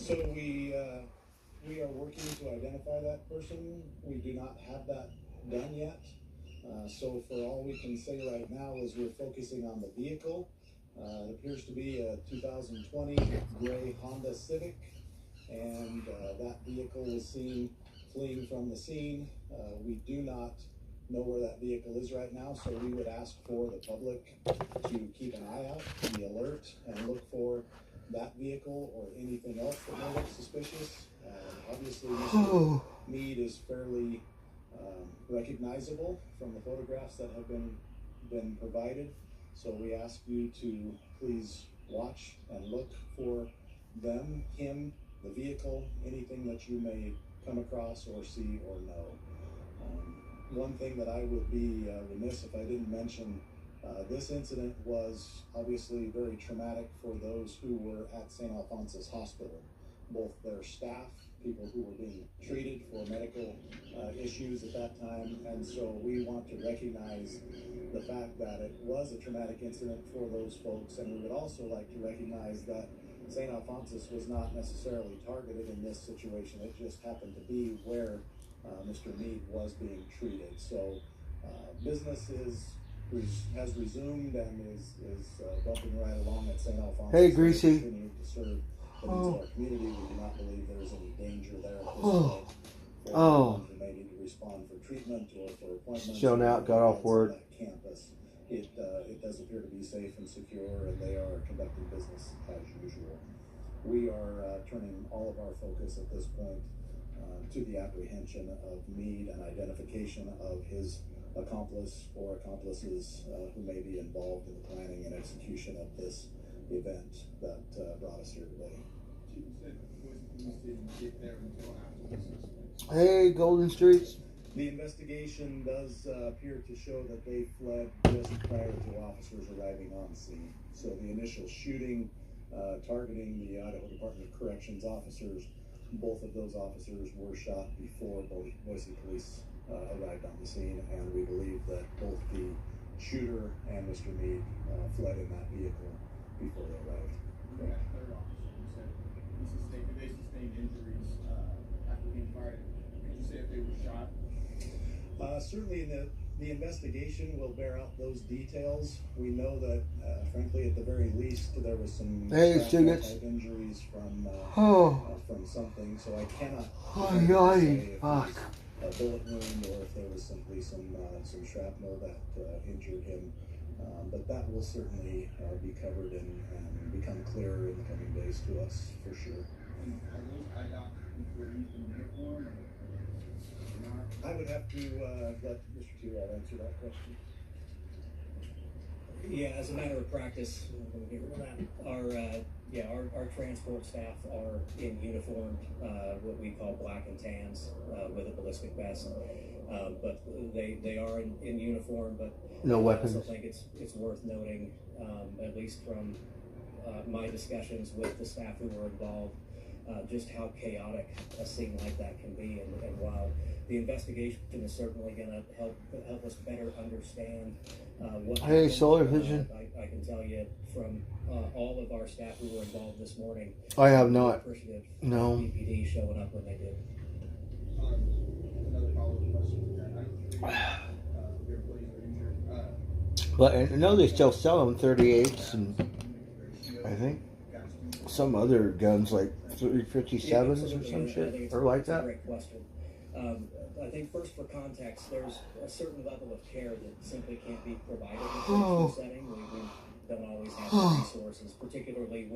So we are working to identify that person. We do not have that done yet. So for all we can say right now is we're focusing on the vehicle. It appears to be a 2020 gray Honda Civic, and that vehicle was seen fleeing from the scene. We do not know where that vehicle is right now, so we would ask for the public to keep an eye out, be alert, and look for that vehicle or anything else that may look suspicious. Obviously, Mr. Mead is fairly recognizable from the photographs that have been provided. So we ask you to please watch and look for them, him, the vehicle, anything that you may come across or see or know. One thing that I would be remiss if I didn't mention, this incident was obviously very traumatic for those who were at St. Alphonsus Hospital, both their staff, people who were being treated for medical issues at that time, and so we want to recognize the fact that it was a traumatic incident for those folks, and we would also like to recognize that St. Alphonsus was not necessarily targeted in this situation. It just happened to be where Mr. Mead was being treated. So business has resumed and is bumping right along at St. Alphonsus. Hey, Greasy. We continue to serve the needs of our community. We do not believe there is any danger there at this point. For anyone who may need to respond for treatment or for appointments. Shown out, got off work. Campus. It does appear to be safe and secure, and they are conducting business as usual. We are turning all of our focus at this point to the apprehension of Mead and identification of his accomplice or accomplices who may be involved in the planning and execution of this event that brought us here today. Hey, Golden Streets. The investigation does appear to show that they fled just prior to officers arriving on scene. So the initial shooting targeting the Idaho Department of Corrections officers, both of those officers were shot before Boise police arrived on the scene, and we believe that both the shooter and Mr. Mead fled in that vehicle before they arrived. Yeah, third officer, you said they sustained injuries after being fired. Could you say if they were shot? Certainly the investigation will bear out those details. We know that, frankly, at the very least, there was some type injuries from something. So I cannot say if it was a bullet wound or if there was simply some shrapnel that injured him. But that will certainly be covered and become clearer in the coming days to us for sure. And are those eye doctors employees in uniform? I would have to let Mr. Tewell answer that question. Yeah, as a matter of practice, our transport staff are in uniform, what we call black and tans, with a ballistic vest. But they are in uniform. But no weapons. I also think it's worth noting, at least from my discussions with the staff who were involved, just how chaotic a scene like that can be, and while the investigation is certainly going to help us better understand what happened. Hey, Solar Vision. I can tell you from all of our staff who were involved this morning. I have not. Appreciative. No. BPD showing up when they did. Another follow-up question. Their employees were injured. But I know they still sell them 38s and I think some other guns like 357s or some shit or like that. Great question. I think first for context, there's a certain level of care that simply can't be provided in a setting. We don't always have the resources, particularly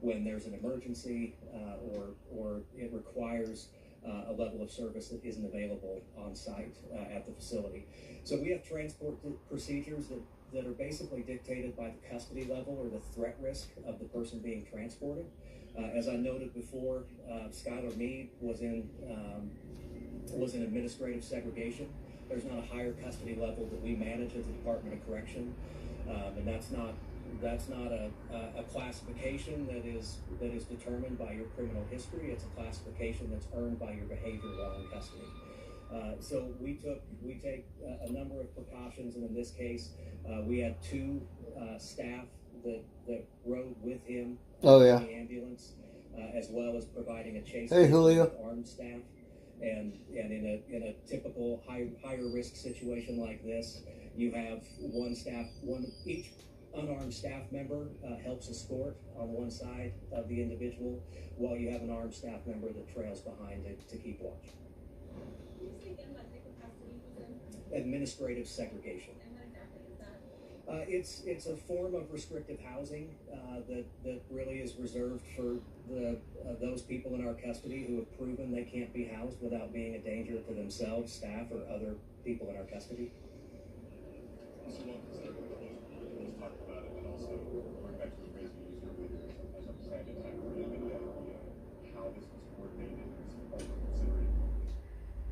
when there's an emergency or it requires a level of service that isn't available on site at the facility. So we have transport procedures that are basically dictated by the custody level or the threat risk of the person being transported. As I noted before, Skylar Mead was in administrative segregation. There's not a higher custody level that we manage at the Department of Correction, and that's not a classification that is determined by your criminal history. It's a classification that's earned by your behavior while in custody. So we take a number of precautions, and in this case, we had two staff that rode with him in the ambulance as well as providing a chase Hey, Julio. with armed staff. And in a typical higher risk situation like this, you have each unarmed staff member helps escort on one side of the individual, while you have an armed staff member that trails behind to keep watch. Can you say again what type of custody was in? Administrative segregation. And what exactly is that? It's a form of restrictive housing that really is reserved for those people in our custody who have proven they can't be housed without being a danger to themselves, staff, or other people in our custody. So one concern, let's talk about it, and also going back to the phrase you used earlier, as a plan to time how this was coordinated is also considering.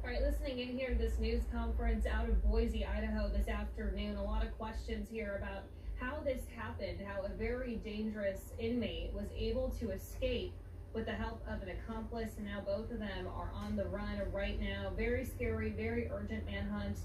All right, listening in here to this news conference out of Boise, Idaho this afternoon, a lot of questions here about how this happened, how a very dangerous inmate was able to escape with the help of an accomplice, and now both of them are on the run right now. Very scary, very urgent manhunt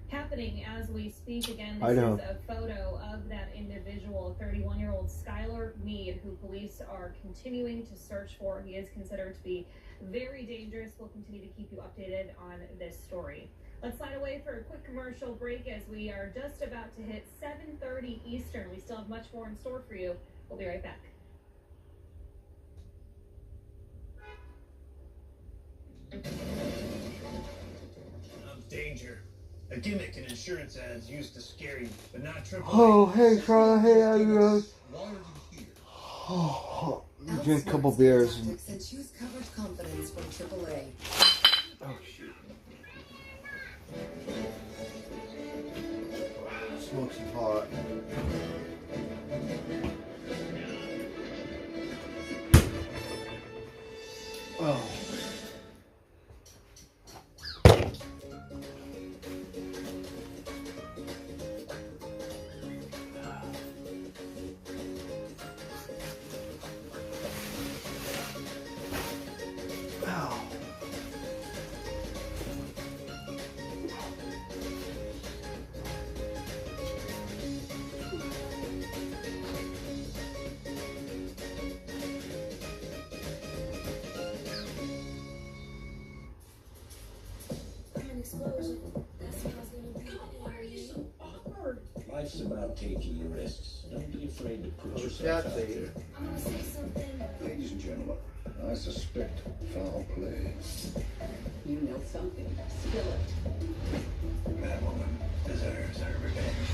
happening as we speak. Again, this is a photo of that individual, 31-year-old Skylar Mead, who police are continuing to search for. He is considered to be very dangerous. We'll continue to keep you updated on this story. Let's slide away for a quick commercial break as we are just about to hit 7:30 Eastern. We still have much more in store for you. We'll be right back. Danger. A gimmick in insurance ads used to scare you, but not triple. Oh, hey, Carla. Hey, Rose. Oh, drink a couple beers. And choose coverage confidence from AAA. Oh, shoot. Smoke some pot. Oh. Life's about taking risks. Don't be afraid to put yourself out there. I'm gonna say something. Ladies and gentlemen, I suspect foul play. You know something. Spill it. That woman deserves her revenge.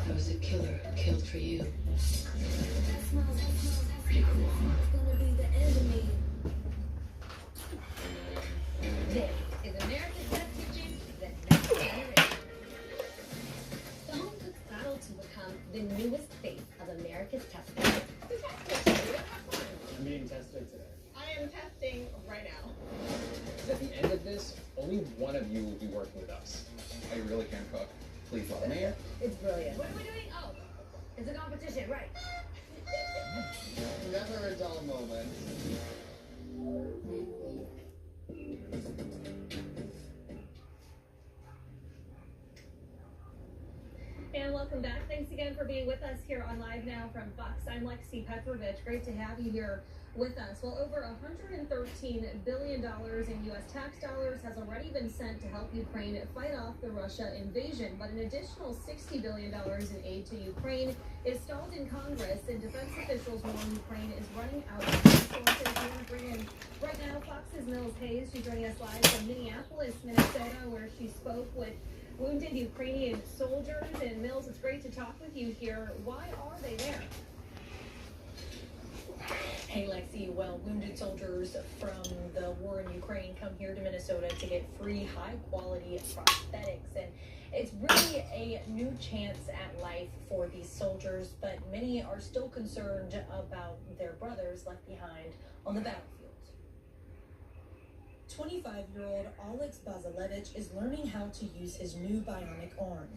I was a killer, killed for you. Pretty cool, huh? Gonna be the enemy. This is America's Best Kitchen, the next generation. The home cooks battle to become the newest face of America's test kitchen. I'm being tested today. I am testing right now. At the end of this, only one of you will be working with us. I really can cook. Please let me. It's brilliant. What are we doing? Oh, it's a competition, right? Never a dull moment. And welcome back. Thanks again for being with us here on Live Now from Fox. I'm Lexi Petrovich. Great to have you here with us. Well, over $113 billion in U.S. tax dollars has already been sent to help Ukraine fight off the Russia invasion, but an additional $60 billion in aid to Ukraine is stalled in Congress, and defense officials warn Ukraine is running out of resources. We want to bring in right now Fox's Mills Hayes. She's joining us live from Minneapolis, Minnesota, where she spoke with wounded Ukrainian soldiers. And Mills, it's great to talk with you here. Why are they there? Hey Lexi, well, wounded soldiers from the war in Ukraine come here to Minnesota to get free, high-quality prosthetics, and it's really a new chance at life for these soldiers, but many are still concerned about their brothers left behind on the battlefield. 25-year-old Alex Bazilevich is learning how to use his new bionic arm.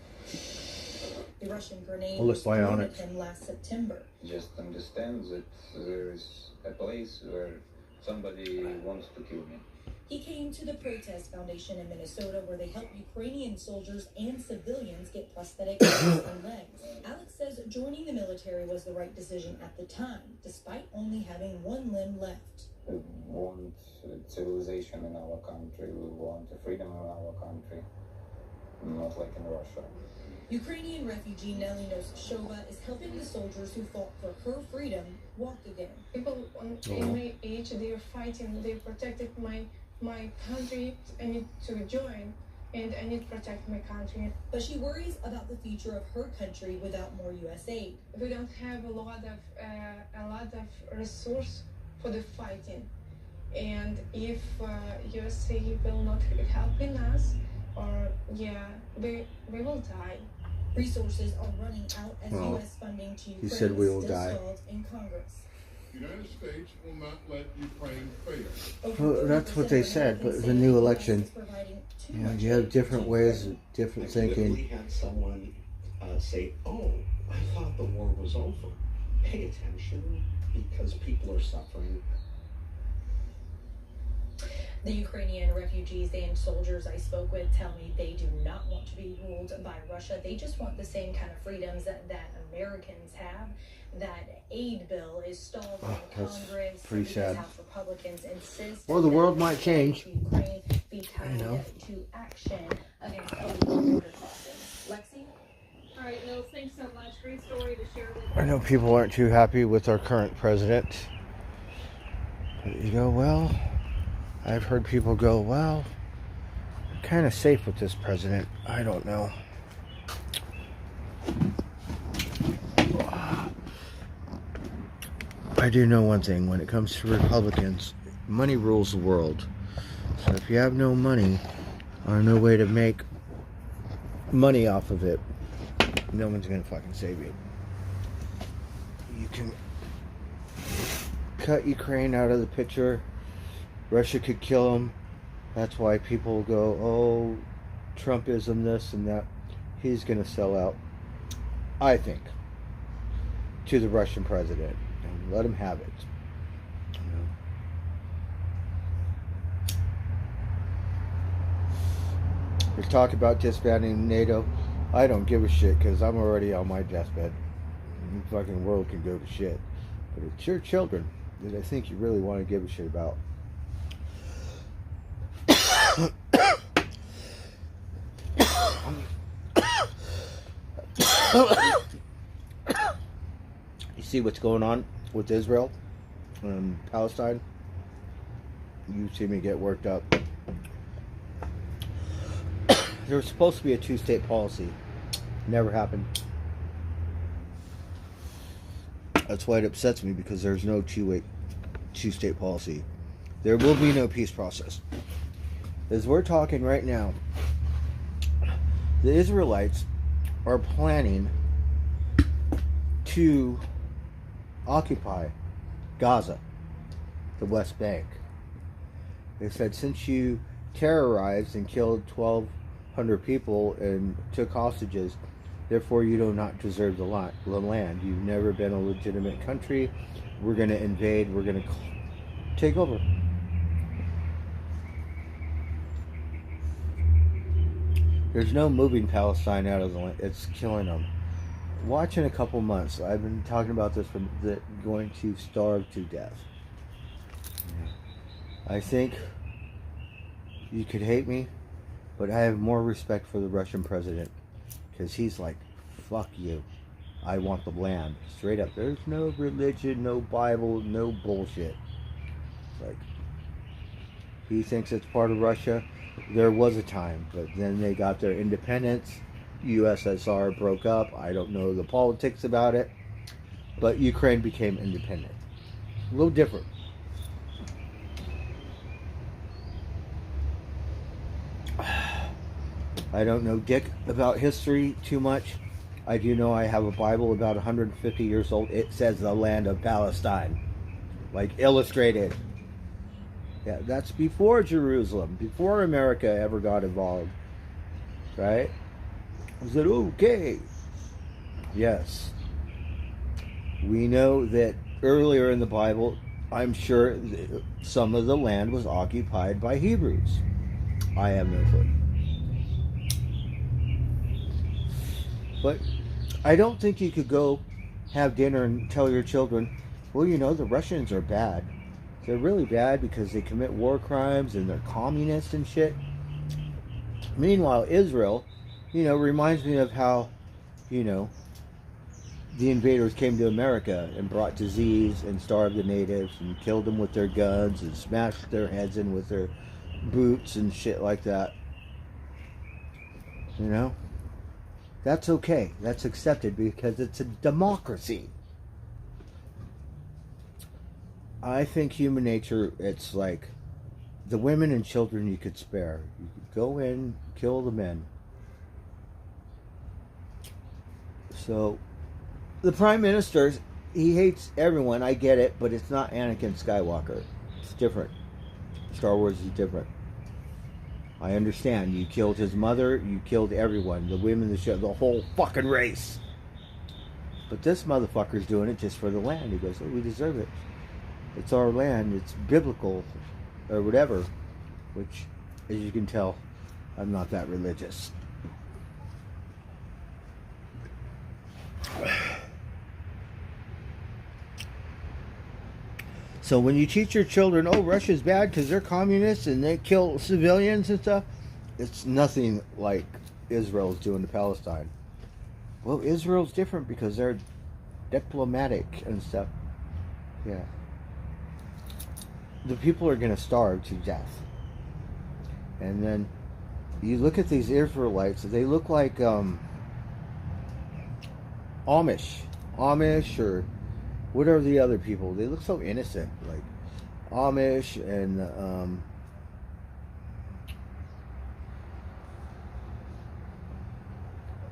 The Russian grenade was thrown at him last September. Just understand that there is a place where somebody wants to kill me. He came to the Protest Foundation in Minnesota, where they help Ukrainian soldiers and civilians get prosthetic arms and legs. Alex says joining the military was the right decision at the time, despite only having one limb left. We want civilization in our country, we want freedom in our country, not like in Russia. Ukrainian refugee Nelly Noshova is helping the soldiers who fought for her freedom walk again. People in my age, they are fighting, they protected my country. I need to join, and I need to protect my country. But she worries about the future of her country without more U.S. aid. We don't have a lot of resource for the fighting, and if USA will not helping us, or we will die. Resources are running out as U.S. funding to Ukraine he said we will still die. stalled in Congress. The United States will not let Ukraine fail. Well, that's what they said, but the new election, you know, you have different ways of different thinking. We had someone say, "Oh, I thought the war was over. Pay attention because people are suffering." The Ukrainian refugees and soldiers I spoke with tell me they do not want to be ruled by Russia. They just want the same kind of freedoms that Americans have. That aid bill is stalled in Congress pretty because sad. House Republicans insist Well, the world might change. Ukraine be tied to action against illegal border crossings. Lexi? All right, Nils, thanks so much. Great story to share with us. I know people aren't too happy with our current president. But you go, well, I've heard people go, well, I'm kind of safe with this president. I don't know. I do know one thing. When it comes to Republicans, money rules the world. So if you have no money or no way to make money off of it, no one's going to fucking save you. You can cut Ukraine out of the picture. Russia could kill them. That's why people go, oh, Trumpism, this and that. He's going to sell out, I think, to the Russian president. And let him have it. You know? There's talk about disbanding NATO. I don't give a shit because I'm already on my deathbed. The fucking world can go to shit. But it's your children that I think you really want to give a shit about. You see what's going on with Israel and Palestine? You see me get worked up. There was supposed to be a two-state policy. Never happened. That's why it upsets me, because there's no two-state policy. There will be no peace process. As we're talking right now, the Israelites are planning to occupy Gaza, the West Bank. They said, since you terrorized and killed 1,200 people and took hostages, therefore you do not deserve the land. You've never been a legitimate country. We're going to invade. We're going to take over. There's no moving Palestine out of the land. It's killing them. Watch in a couple months. I've been talking about this from going to starve to death. I think you could hate me, but I have more respect for the Russian president, because he's like, fuck you. I want the land. Straight up. There's no religion, no Bible, no bullshit. Like, he thinks it's part of Russia. There was a time, but then they got their independence. USSR broke up. I don't know the politics about it, but Ukraine became independent. A little different. I don't know dick about history too much. I do know I have a Bible about 150 years old. It says the land of Palestine, like illustrated. Yeah, that's before Jerusalem, before America ever got involved, right? I said, okay. Yes. We know that earlier in the Bible, I'm sure some of the land was occupied by Hebrews. I have no clue. But I don't think you could go have dinner and tell your children, well, you know, the Russians are bad. They're really bad because they commit war crimes and they're communists and shit. Meanwhile, Israel, you know, reminds me of how, you know, the invaders came to America and brought disease and starved the natives and killed them with their guns and smashed their heads in with their boots and shit like that. You know? That's okay. That's accepted because it's a democracy. I think human nature, it's like the women and children you could spare. You could go in, kill the men. So, the Prime Minister, he hates everyone. I get it, but it's not Anakin Skywalker. It's different. Star Wars is different. I understand. You killed his mother. You killed everyone. The women, the show, the whole fucking race. But this motherfucker's doing it just for the land. He goes, oh, we deserve it. It's our land. It's biblical. Or whatever. Which, as you can tell, I'm not that religious. So when you teach your children, oh, Russia's bad because they're communists and they kill civilians and stuff, it's nothing like Israel's doing to Palestine. Well, Israel's different because they're diplomatic and stuff. Yeah. The people are going to starve to death. And then you look at these Israelites, they look like Amish or what are the other people? They look so innocent, like Amish and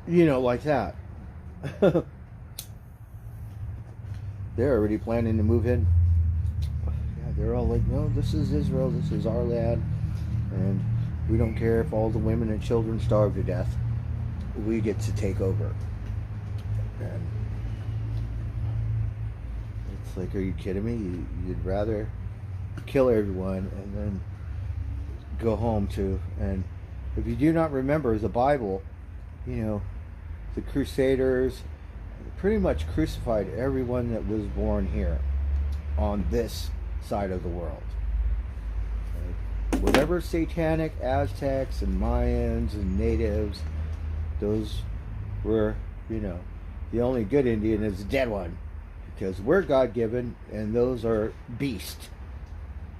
you know, like that. They're already planning to move in. Yeah, they're all like, no, this is Israel, this is our land, and we don't care if all the women and children starve to death. We get to take over. And it's like, are you kidding me? You'd rather kill everyone and then go home to. And if you do not remember the Bible, you know, the Crusaders pretty much crucified everyone that was born here on this side of the world. Whatever satanic Aztecs and Mayans and natives, those were, you know, the only good Indian is the dead one. Because we're God-given, and those are beasts.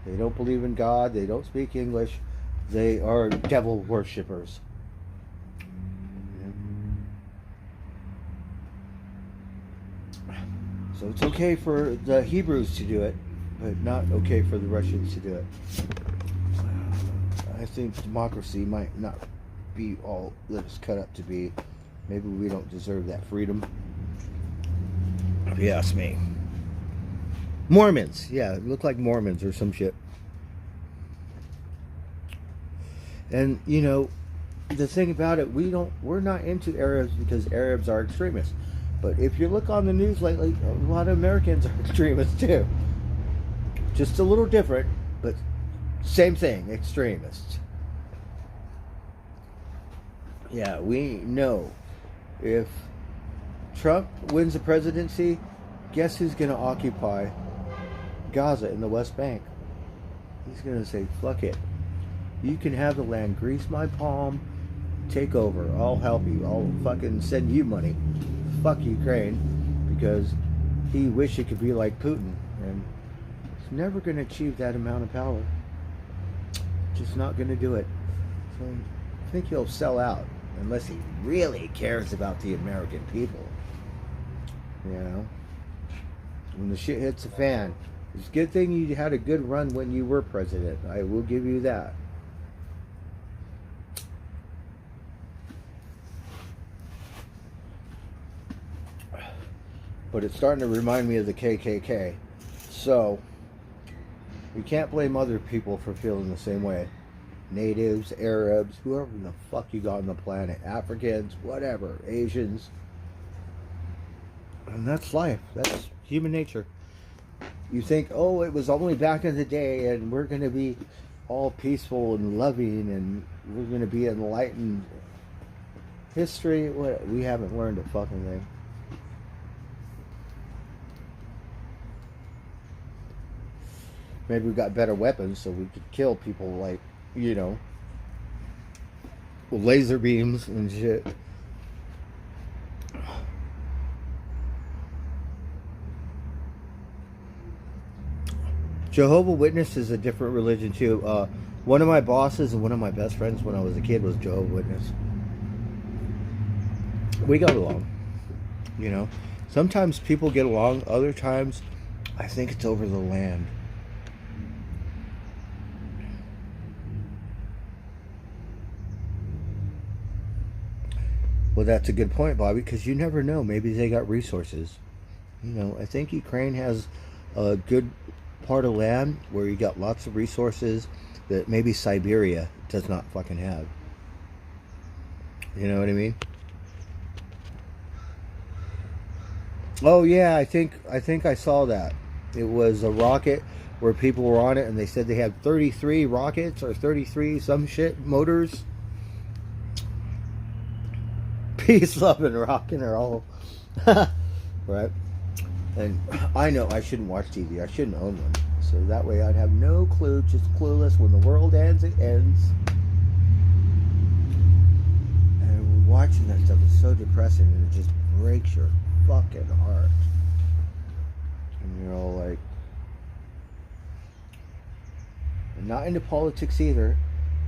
They don't believe in God. They don't speak English. They are devil worshippers. So it's okay for the Hebrews to do it, but not okay for the Russians to do it. I think democracy might not be all that it's cut up to be. Maybe we don't deserve that freedom. If you ask me. Mormons. Yeah, it look like Mormons or some shit. And, you know, the thing about it, we're not into Arabs because Arabs are extremists. But if you look on the news lately, a lot of Americans are extremists too. Just a little different, but same thing, extremists. Yeah, we know if Trump wins the presidency, guess who's going to occupy Gaza in the West Bank? He's going to say, fuck it. You can have the land, grease my palm, take over, I'll help you, I'll fucking send you money. Fuck Ukraine, because he wished it could be like Putin, and he's never going to achieve that amount of power. Just not going to do it. So I think he'll sell out, unless he really cares about the American people. You know, when the shit hits the fan, it's a good thing you had a good run when you were president. I will give you that. But it's starting to remind me of the KKK. So, we can't blame other people for feeling the same way. Natives, Arabs, whoever the fuck you got on the planet. Africans, whatever. Asians. And that's life. That's human nature. You think, oh, it was only back in the day, and we're going to be all peaceful and loving, and we're going to be enlightened. History, what? We haven't learned a fucking thing. Maybe we got better weapons, so we could kill people like, you know, with laser beams and shit. Jehovah Witness is a different religion too. One of my bosses and one of my best friends when I was a kid was Jehovah Witness. We got along, you know. Sometimes people get along. Other times, I think it's over the land. Well, that's a good point, Bobby, because you never know. Maybe they got resources. You know, I think Ukraine has a good part of land where you got lots of resources that maybe Siberia does not fucking have. You know what I mean? Oh yeah, I think I saw that. It was a rocket where people were on it and they said they had 33 rockets or 33 some shit motors. Peace, love, and rock and roll. Right? And I know I shouldn't watch TV. I shouldn't own one. So that way I'd have no clue, just clueless. When the world ends, it ends. And watching that stuff is so depressing, and it just breaks your fucking heart. And you're all like... I'm not into politics either,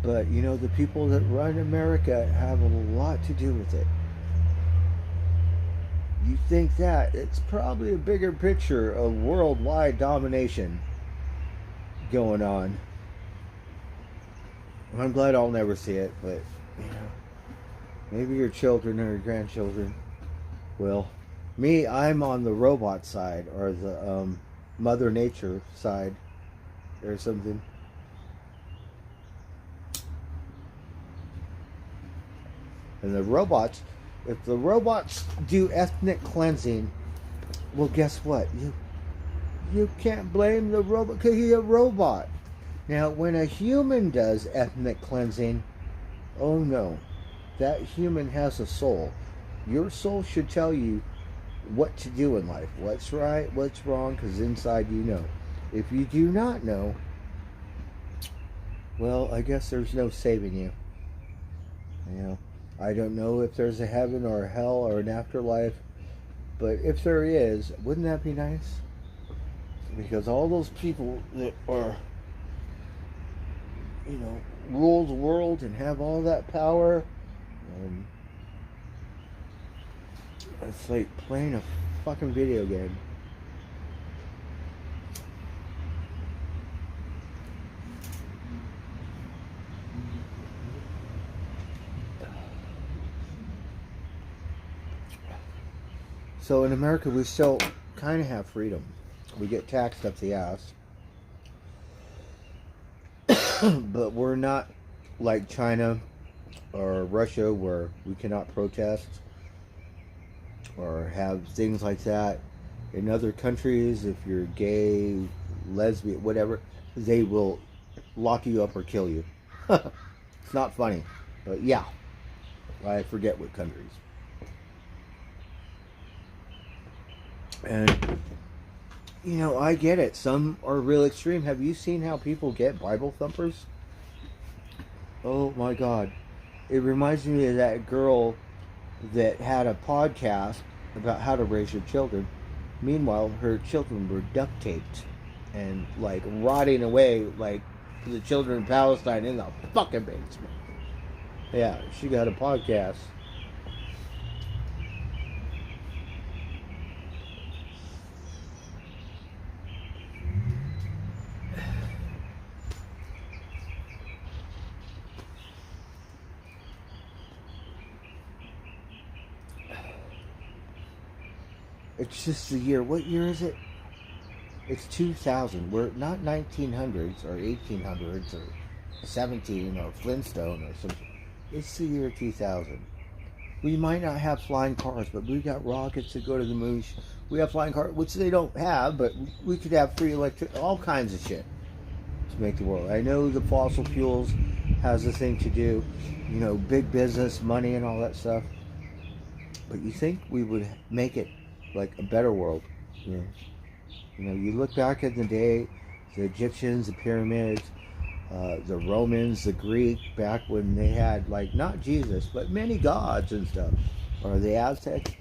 but you know, the people that run America have a lot to do with it. You think that it's probably a bigger picture of worldwide domination going on. I'm glad I'll never see it, but you know, maybe your children or your grandchildren will. Me, I'm on the robot side, or the Mother Nature side, or something. And the robots, if the robots do ethnic cleansing, well, guess what? You can't blame the robot because he's a robot. Now, when a human does ethnic cleansing, oh no, that human has a soul. Your soul should tell you what to do in life, what's right, what's wrong, because inside you know. If you do not know, well, I guess there's no saving you. You know, I don't know if there's a heaven or a hell or an afterlife, but if there is, wouldn't that be nice? Because all those people that are, you know, rule the world and have all that power, it's like playing a fucking video game. So in America, we still kind of have freedom. We get taxed up the ass. But we're not like China or Russia where we cannot protest or have things like that. In other countries, if you're gay, lesbian, whatever, they will lock you up or kill you. It's not funny, but yeah. I forget what countries. And, you know, I get it. Some are real extreme. Have you seen how people get Bible thumpers? Oh my God. It reminds me of that girl that had a podcast about how to raise your children. Meanwhile, her children were duct taped and like rotting away like the children in Palestine in the fucking basement. Yeah, she got a podcast. It's just the year. What year is it? It's 2000. We're not 1900s or 1800s or 17 or Flintstone or something. It's the year 2000. We might not have flying cars, but we got rockets to go to the moon. We have flying cars, which they don't have, but we could have free electric, all kinds of shit to make the world. I know the fossil fuels has a thing to do, you know, big business, money, and all that stuff. But you think we would make it like a better world? You know, you look back in the day, the Egyptians, the pyramids, the Romans, the Greek, back when they had, like, not Jesus, but many gods and stuff, or the Aztecs,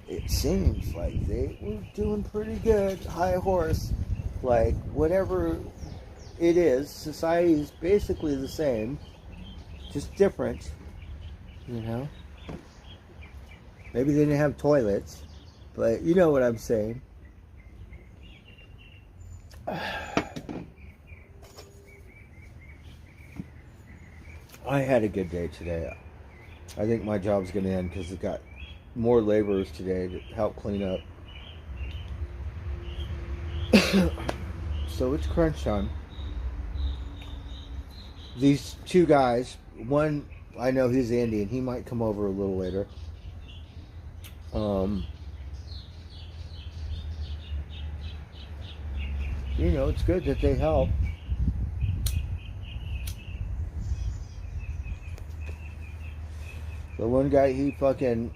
it seems like they were doing pretty good, high horse, like, whatever it is, society is basically the same, just different, you know? Maybe they didn't have toilets, but you know what I'm saying. I had a good day today. I think my job's going to end because it got more laborers today to help clean up. So it's crunch time. These two guys, one, I know he's Indian. He might come over a little later. You know, it's good that they help. The one guy, he fucking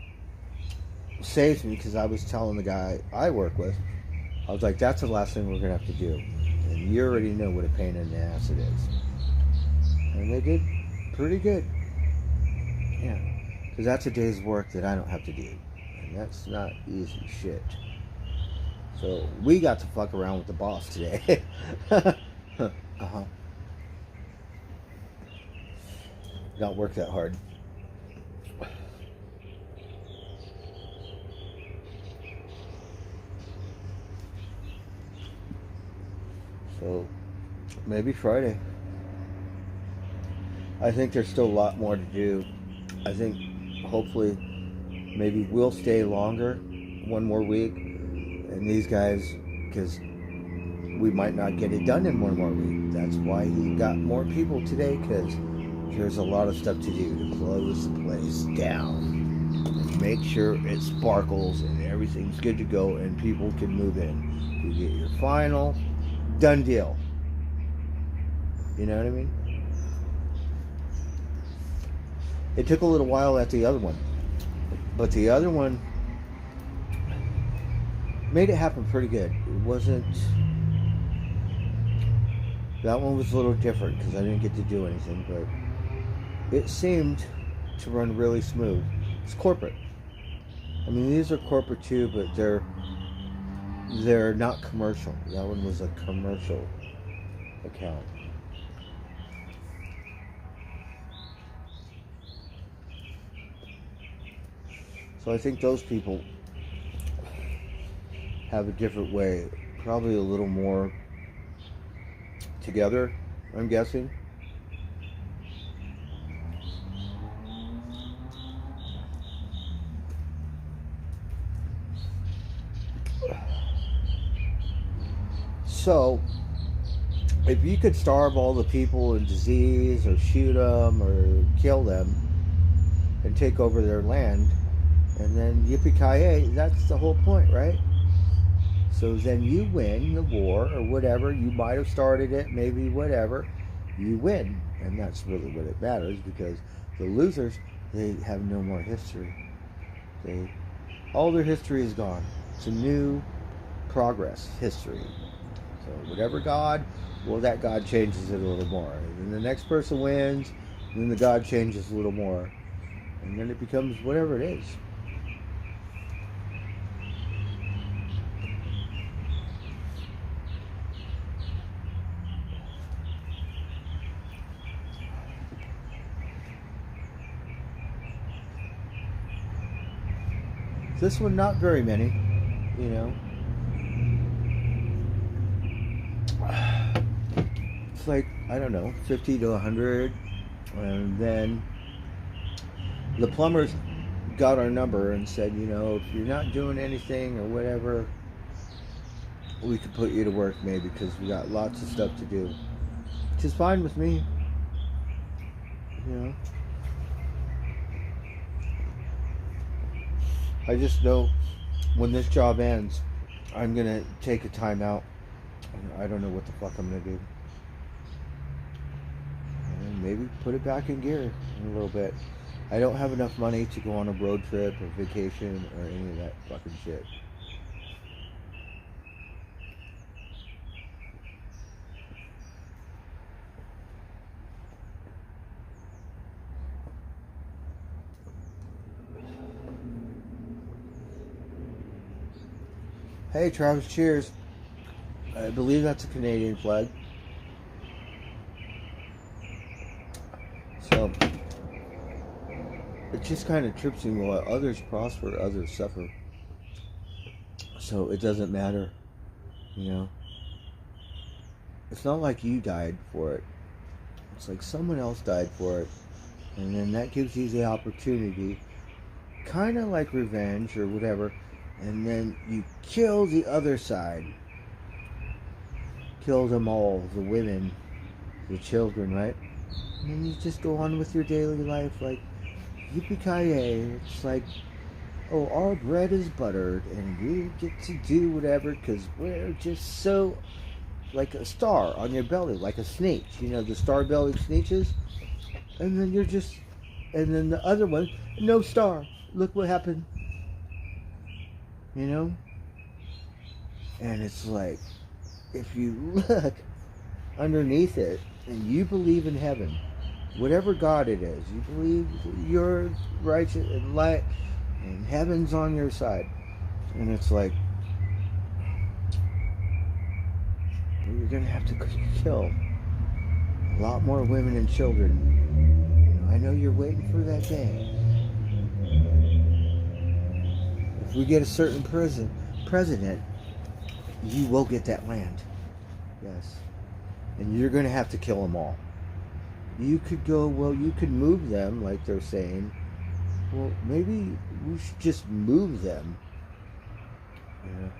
saved me because I was telling the guy I work with, I was like, that's the last thing we're going to have to do. And you already know what a pain in the ass it is. And they did pretty good. Yeah. Because that's a day's work that I don't have to do. And that's not easy shit. So we got to fuck around with the boss today. Don't work that hard. So maybe Friday. I think there's still a lot more to do. I think hopefully maybe we'll stay longer, one more week, and these guys, because we might not get it done in one more week. That's why he got more people today, because there's a lot of stuff to do to close the place down and make sure it sparkles and everything's good to go and people can move in. You get your final done deal. You know what I mean? It took a little while at the other one, but the other one made it happen pretty good. It wasn't, that one was a little different because I didn't get to do anything, but it seemed to run really smooth. It's corporate. I mean, these are corporate too, but they're not commercial. That one was a commercial account. So I think those people have a different way, probably a little more together, I'm guessing. So, if you could starve all the people in disease, or shoot them, or kill them, and take over their land, and then yippee-ki-yay, that's the whole point, right? So then you win the war, or whatever, you might have started it, maybe whatever, you win. And that's really what it matters, because the losers, they have no more history. All their history is gone. It's a new progress history. So whatever God, well, that God changes it a little more. And then the next person wins, and then the God changes a little more. And then it becomes whatever it is. This one, not very many, you know. It's like, I don't know, 50 to 100. And then the plumbers got our number and said, you know, if you're not doing anything or whatever, we could put you to work maybe, because we got lots of stuff to do. Which is fine with me, you know. I just know when this job ends, I'm gonna take a time out. I don't know what the fuck I'm gonna do. And maybe put it back in gear in a little bit. I don't have enough money to go on a road trip or vacation or any of that fucking shit. Hey Travis, cheers. I believe that's a Canadian flag. So it just kind of trips me. While others prosper, others suffer. So it doesn't matter, you know. It's not like you died for it. It's like someone else died for it. And then that gives you the opportunity, kind of like revenge or whatever, and then you kill the other side. Kill them all, the women, the children, right? And then you just go on with your daily life like, yippee-ki-yay. It's like, oh, our bread is buttered and we get to do whatever because we're just so, like a star on your belly, like a snake. You know, the star-bellied sneeches? And then you're just, and then the other one, no star. Look what happened. You know? And it's like, if you look underneath it and you believe in heaven, whatever God it is, you believe you're righteous and light and heaven's on your side. And it's like, you're going to have to kill a lot more women and children. I know you're waiting for that day. If we get a certain president, you will get that land. Yes. And you're going to have to kill them all. You could go, well, you could move them, like they're saying. Well, maybe we should just move them. You know?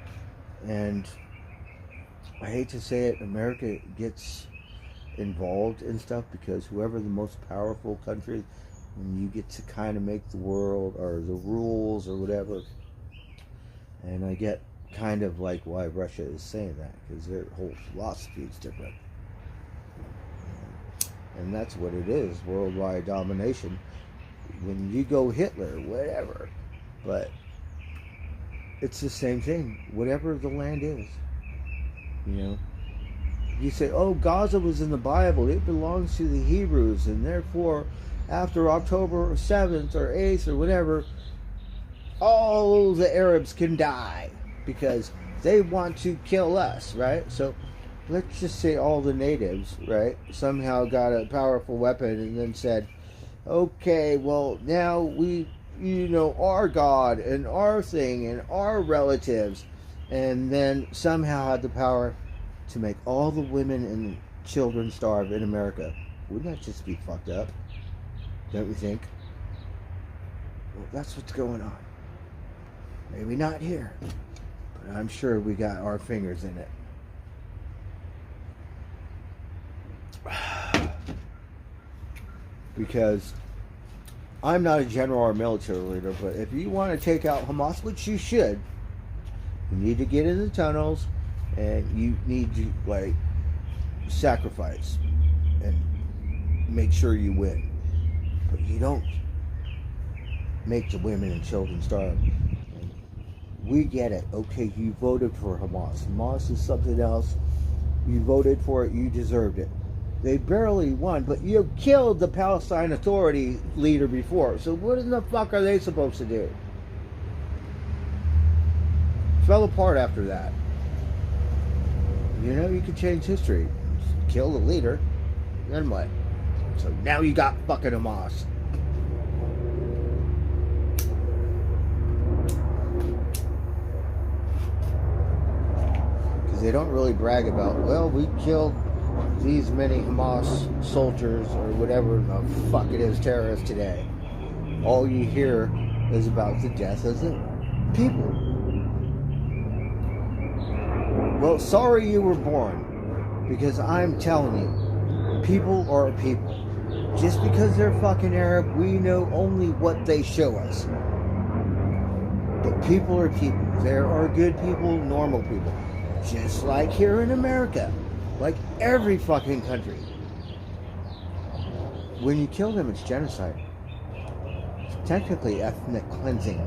And I hate to say it, America gets involved in stuff because whoever the most powerful country, and you get to kind of make the world or the rules or whatever. And I get kind of like why Russia is saying that, because their whole philosophy is different. And that's what it is, worldwide domination. When you go Hitler, whatever. But it's the same thing, whatever the land is. You know? You say, oh, Gaza was in the Bible, it belongs to the Hebrews, and therefore, after October 7th or 8th or whatever, all the Arabs can die because they want to kill us, right? So let's just say all the natives, right, somehow got a powerful weapon and then said, okay, well, now we, you know, our God and our thing and our relatives, and then somehow had the power to make all the women and children starve in America. Wouldn't that just be fucked up? Don't you think? Well, that's what's going on. Maybe not here, but I'm sure we got our fingers in it. Because I'm not a general or military leader, but if you want to take out Hamas, which you should, you need to get in the tunnels and you need to, like, sacrifice and make sure you win. But you don't make the women and children starve. And we get it. Okay, you voted for Hamas. Hamas is something else. You voted for it. You deserved it. They barely won, but you killed the Palestine Authority leader before. So what in the fuck are they supposed to do? Fell apart after that. You know, you could change history. Just kill the leader. Then what? So now you got fucking Hamas. Because they don't really brag about, well, we killed these many Hamas soldiers or whatever the fuck it is, terrorists today. All you hear is about the death of the people. Well, sorry you were born, because I'm telling you, people are people. Just because they're fucking Arab, we know only what they show us. But people are people. There are good people, normal people. Just like here in America. Like every fucking country. When you kill them, it's genocide. It's technically ethnic cleansing.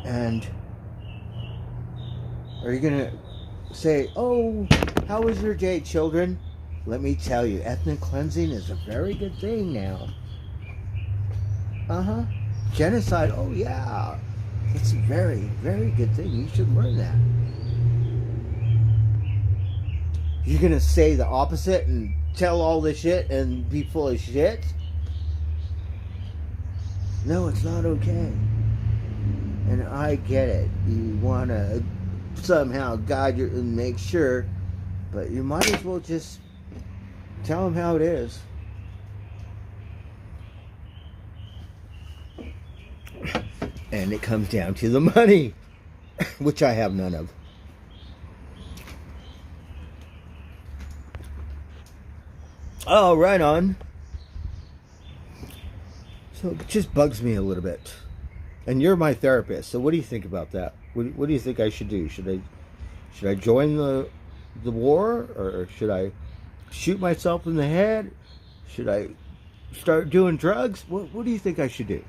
And are you going to say, oh, how was your day, children? Let me tell you, ethnic cleansing is a very good thing now. Uh-huh. Genocide, oh yeah. It's a very, very good thing. You should learn that. You're going to say the opposite and tell all this shit and be full of shit? No, it's not okay. And I get it. You want to somehow guide your and make sure, but you might as well just tell them how it is. And it comes down to the money, which I have none of. Oh, right on. So it just bugs me a little bit. And you're my therapist, so what do you think about that? What do you think I should do? Should I join the war, or should I shoot myself in the head? Should I start doing drugs? What do you think I should do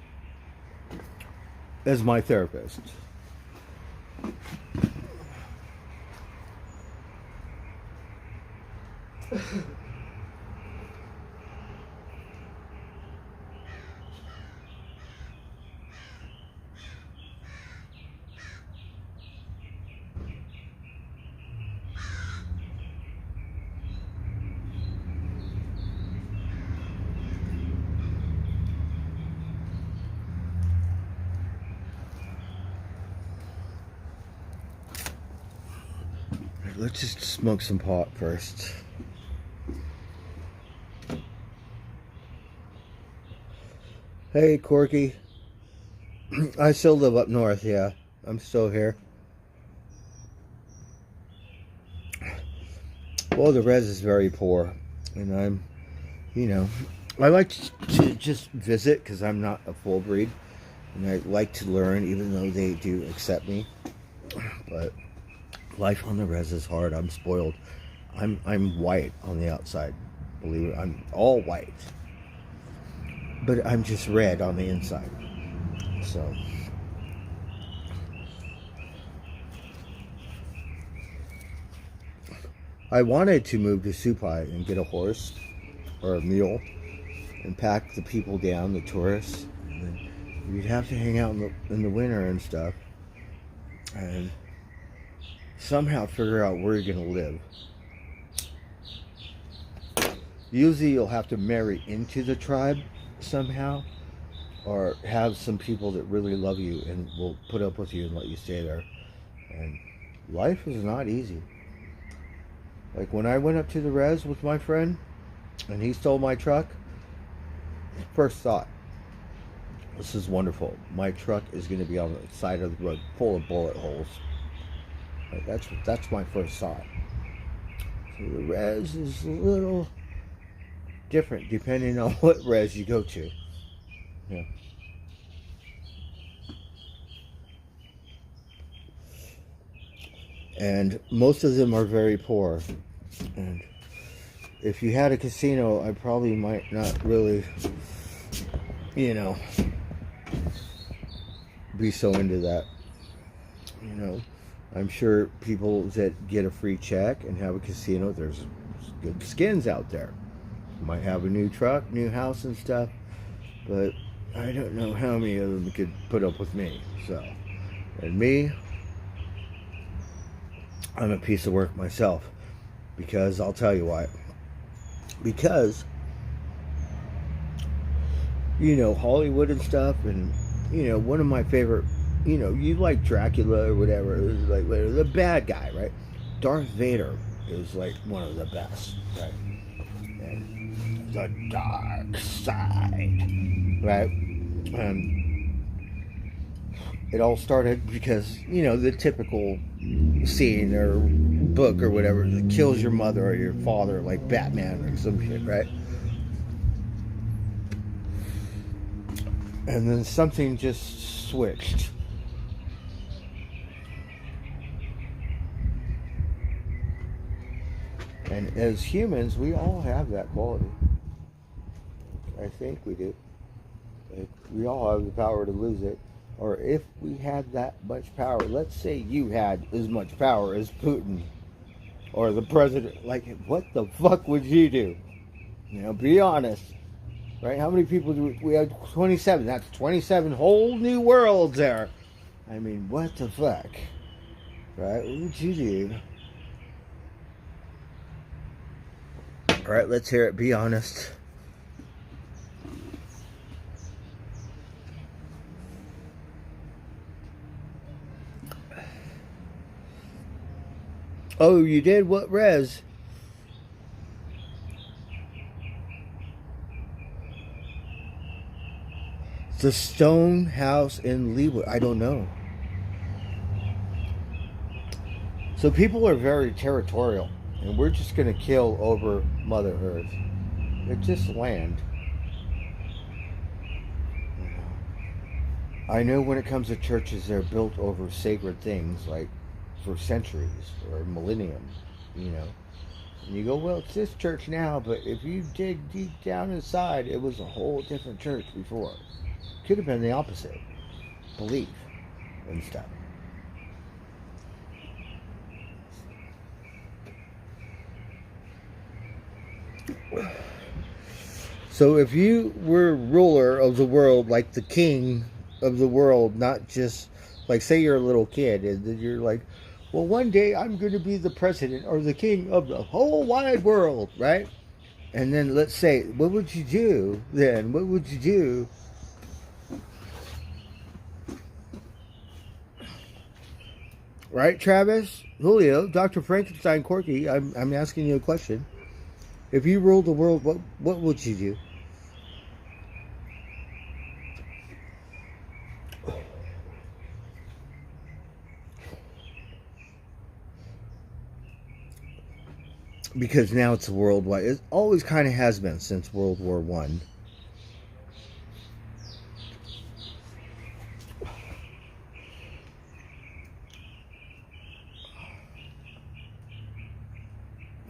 as my therapist? Let's just smoke some pot first. Hey, Corky. I still live up north, yeah. I'm still here. Well, the res is very poor. And I'm, I like to just visit because I'm not a full breed. And I like to learn even though they do accept me. But life on the res is hard. I'm spoiled. I'm white on the outside. Believe it, I'm all white. But I'm just red on the inside. So I wanted to move to Supai and get a horse or a mule and pack the people down, the tourists. And then you'd have to hang out in the winter and stuff. And somehow figure out where you're going to live. Usually you'll have to marry into the tribe somehow, or have some people that really love you and will put up with you and let you stay there. And life is not easy. Like when I went up to the res with my friend and he stole my truck, first thought, this is wonderful. My truck is going to be on the side of the road full of bullet holes. Like that's my first thought. So the res is a little different depending on what res you go to. Yeah. And most of them are very poor. And if you had a casino, I probably might not really, be so into that. I'm sure people that get a free check and have a casino, there's good skins out there. Might have a new truck, new house and stuff, but I don't know how many of them could put up with me. So, and me, I'm a piece of work myself, because I'll tell you why. Because, Hollywood and stuff, and, one of my favorite, you like Dracula or whatever, it was like the bad guy, right? Darth Vader is like one of the best, right? And the dark side, right? It all started because, the typical scene or book or whatever that kills your mother or your father, like Batman or some shit, right? And then something just switched. And as humans, we all have that quality. I think we do. We all have the power to lose it. Or if we had that much power, let's say you had as much power as Putin or the president, like, what the fuck would you do? You know, be honest. Right? How many people do we have? 27. That's 27 whole new worlds there. I mean, what the fuck? Right? What would you do? Alright, let's hear it. Be honest. Oh, you did? What res? The stone house in Leewood. I don't know. So people are very territorial. And we're just going to kill over Mother Earth. It's just land. I know when it comes to churches, they're built over sacred things, like for centuries or millennium, you know. And you go, well, it's this church now, but if you dig deep down inside, it was a whole different church before. Could have been the opposite. Belief and stuff. So if you were ruler of the world, like the king of the world, not just, like, say you're a little kid, and then you're like, well, one day I'm going to be the president or the king of the whole wide world, right? And then let's say, what would you do then? What would you do? Right, Travis? Julio, Dr. Frankenstein, Corky, I'm asking you a question. If you ruled the world, what would you do? Because now it's worldwide. It always kind of has been since World War I.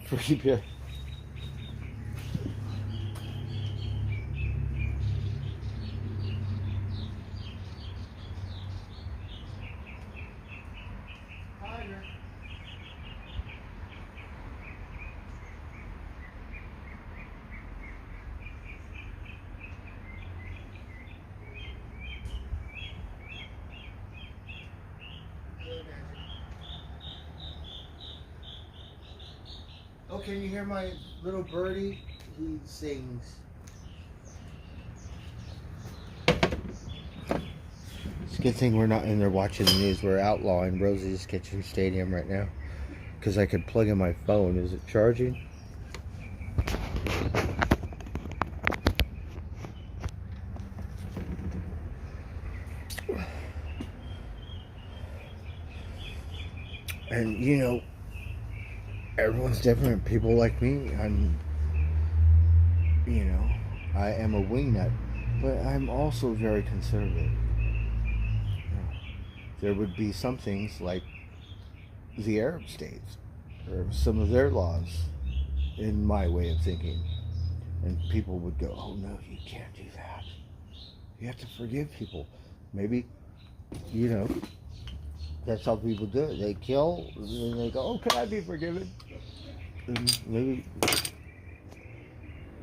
Pretty good. Oh, can you hear my little birdie? He sings. It's a good thing we're not in there watching the news. We're outlawing Rosie's Kitchen Stadium right now. Because I could plug in my phone. Is it charging? And, you know, everyone's different. People like me, I am a wingnut, but I'm also very conservative. There would be some things like the Arab states, or some of their laws, in my way of thinking. And people would go, oh no, you can't do that. You have to forgive people. Maybe, that's how people do it. They kill, and then they go, oh, can I be forgiven? And maybe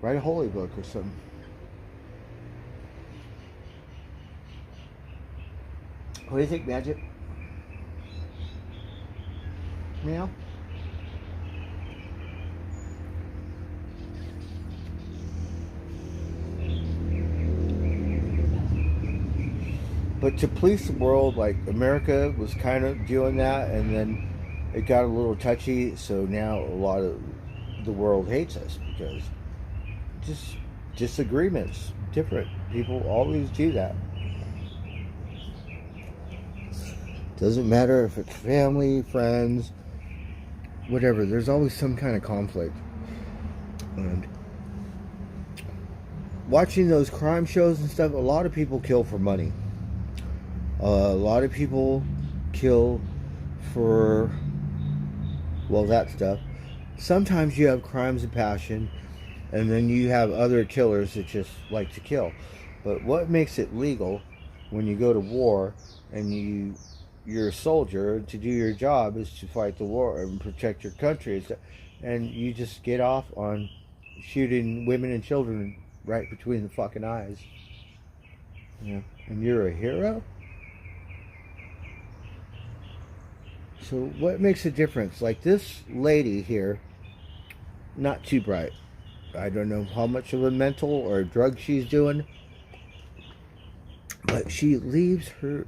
write a holy book or something. What do you think, Magic? Meow? But to police the world, like America was kind of doing that, and then it got a little touchy, so now a lot of the world hates us because just disagreements, different. People always do that. Doesn't matter if it's family, friends, whatever. There's always some kind of conflict. And watching those crime shows and stuff, a lot of people kill for money. A lot of people kill for, well, that stuff. sometimes you have crimes of passion, and then you have other killers that just like to kill. But what makes it legal when you go to war and you're a soldier, to do your job is to fight the war and protect your country, and you just get off on shooting women and children right between the fucking eyes. Yeah. And you're a hero? So what makes a difference? Like this lady here, not too bright. I don't know how much of a mental or drug she's doing, but she leaves her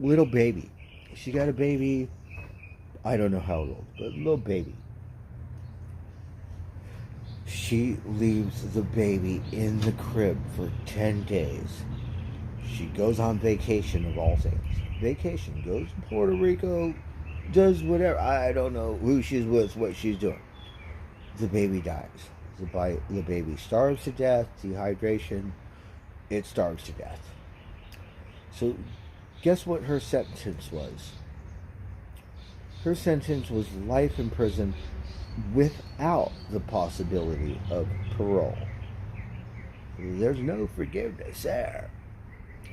little baby. She got a baby, I don't know how old, but a little baby. She leaves the baby in the crib for 10 days. She goes on vacation, of all things. Vacation, goes to Puerto Rico, does whatever. I don't know who she's with, what she's doing. The baby dies. The baby starves to death, dehydration. It starves to death. So, guess what her sentence was? Her sentence was life in prison without the possibility of parole. There's no forgiveness there.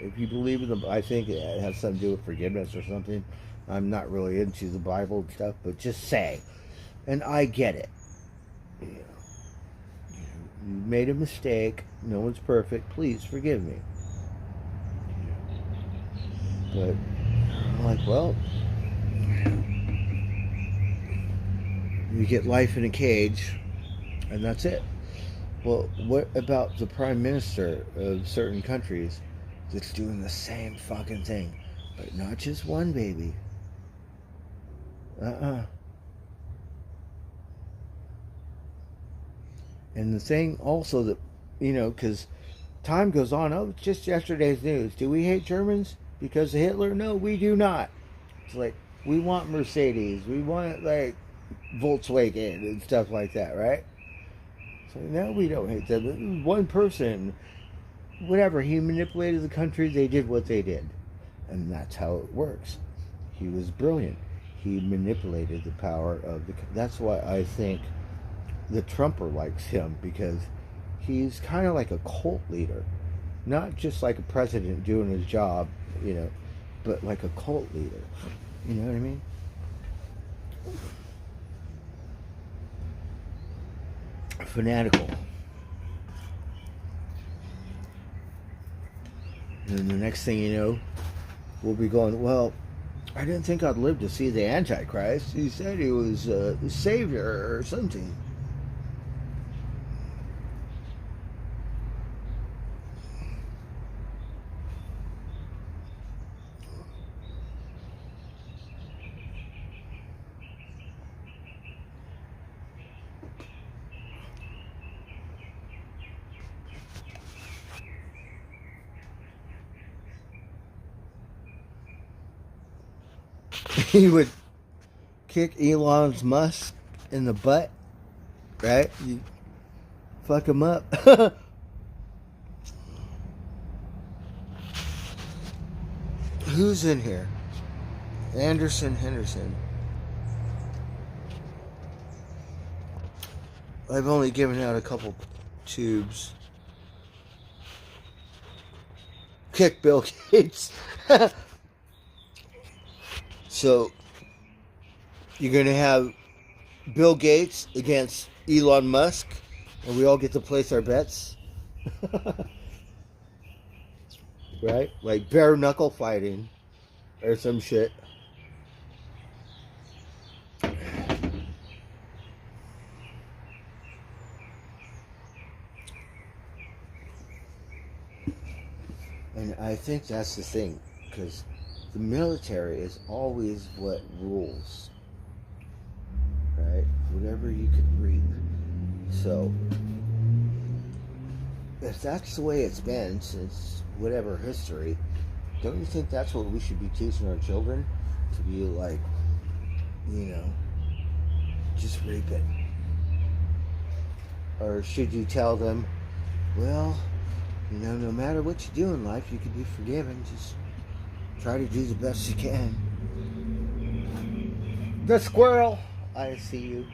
If you believe in I think it has something to do with forgiveness or something. I'm not really into the Bible and stuff, but just say, and I get it. You made a mistake. No one's perfect. Please forgive me. But I'm like, well, you get life in a cage, and that's it. Well, what about the prime minister of certain countries that's doing the same fucking thing, but not just one baby? And the thing also that, because time goes on. Oh, it's just yesterday's news. Do we hate Germans because of Hitler? No, we do not. It's like, we want Mercedes. We want, like, Volkswagen and stuff like that, right? So now we don't hate them. One person, whatever, he manipulated the country. They did what they did. And that's how it works. He was brilliant. He manipulated the power of that's why I think the Trumper likes him, because he's kind of like a cult leader. Not just like a president doing his job, but like a cult leader. You know what I mean? Fanatical. And the next thing you know, we'll be going, well, I didn't think I'd live to see the Antichrist. He said he was the savior or something. He would kick Elon Musk in the butt, right? You fuck him up. Who's in here? Anderson Henderson. I've only given out a couple tubes. Kick Bill Gates. So, you're going to have Bill Gates against Elon Musk, and we all get to place our bets? Right? Like bare knuckle fighting, or some shit. And I think that's the thing, because the military is always what rules, right? Whatever you can reap. So, if that's the way it's been since whatever history, don't you think that's what we should be teaching our children? To be like, just reap it. Or should you tell them, well, no matter what you do in life, you can be forgiven. Just try to do the best you can. The squirrel, I see you.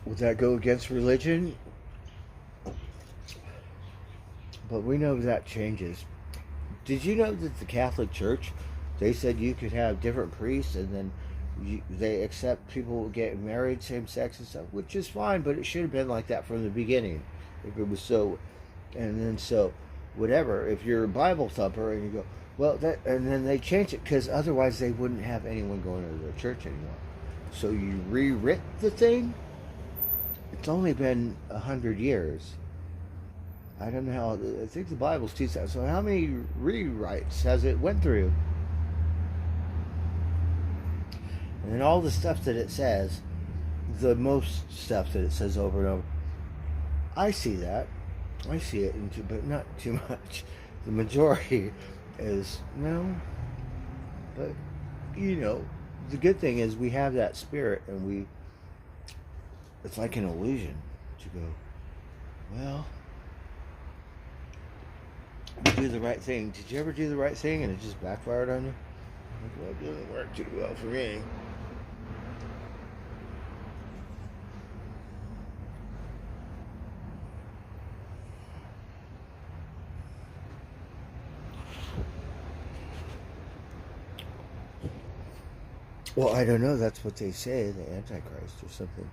Would that go against religion? But we know that changes. Did you know that the Catholic Church, they said you could have different priests, and then they accept people getting married, same sex and stuff, which is fine, but it should have been like that from the beginning. If it was so, and then so, whatever. If you're a Bible thumper and you go, well, that, and then they change it because otherwise they wouldn't have anyone going to their church anymore. So you rewrit the thing. It's only been 100 years. I don't know how. I think the Bible's 2,000. So how many rewrites has it went through? And then all the stuff that it says, the most stuff that it says over and over, I see that. I see it, but not too much. The majority is no. But, you know, the good thing is we have that spirit, and it's like an illusion to go, well, you do the right thing. Did you ever do the right thing and it just backfired on you? Well, it didn't work too well for me. Well, I don't know. That's what they say, the Antichrist or something.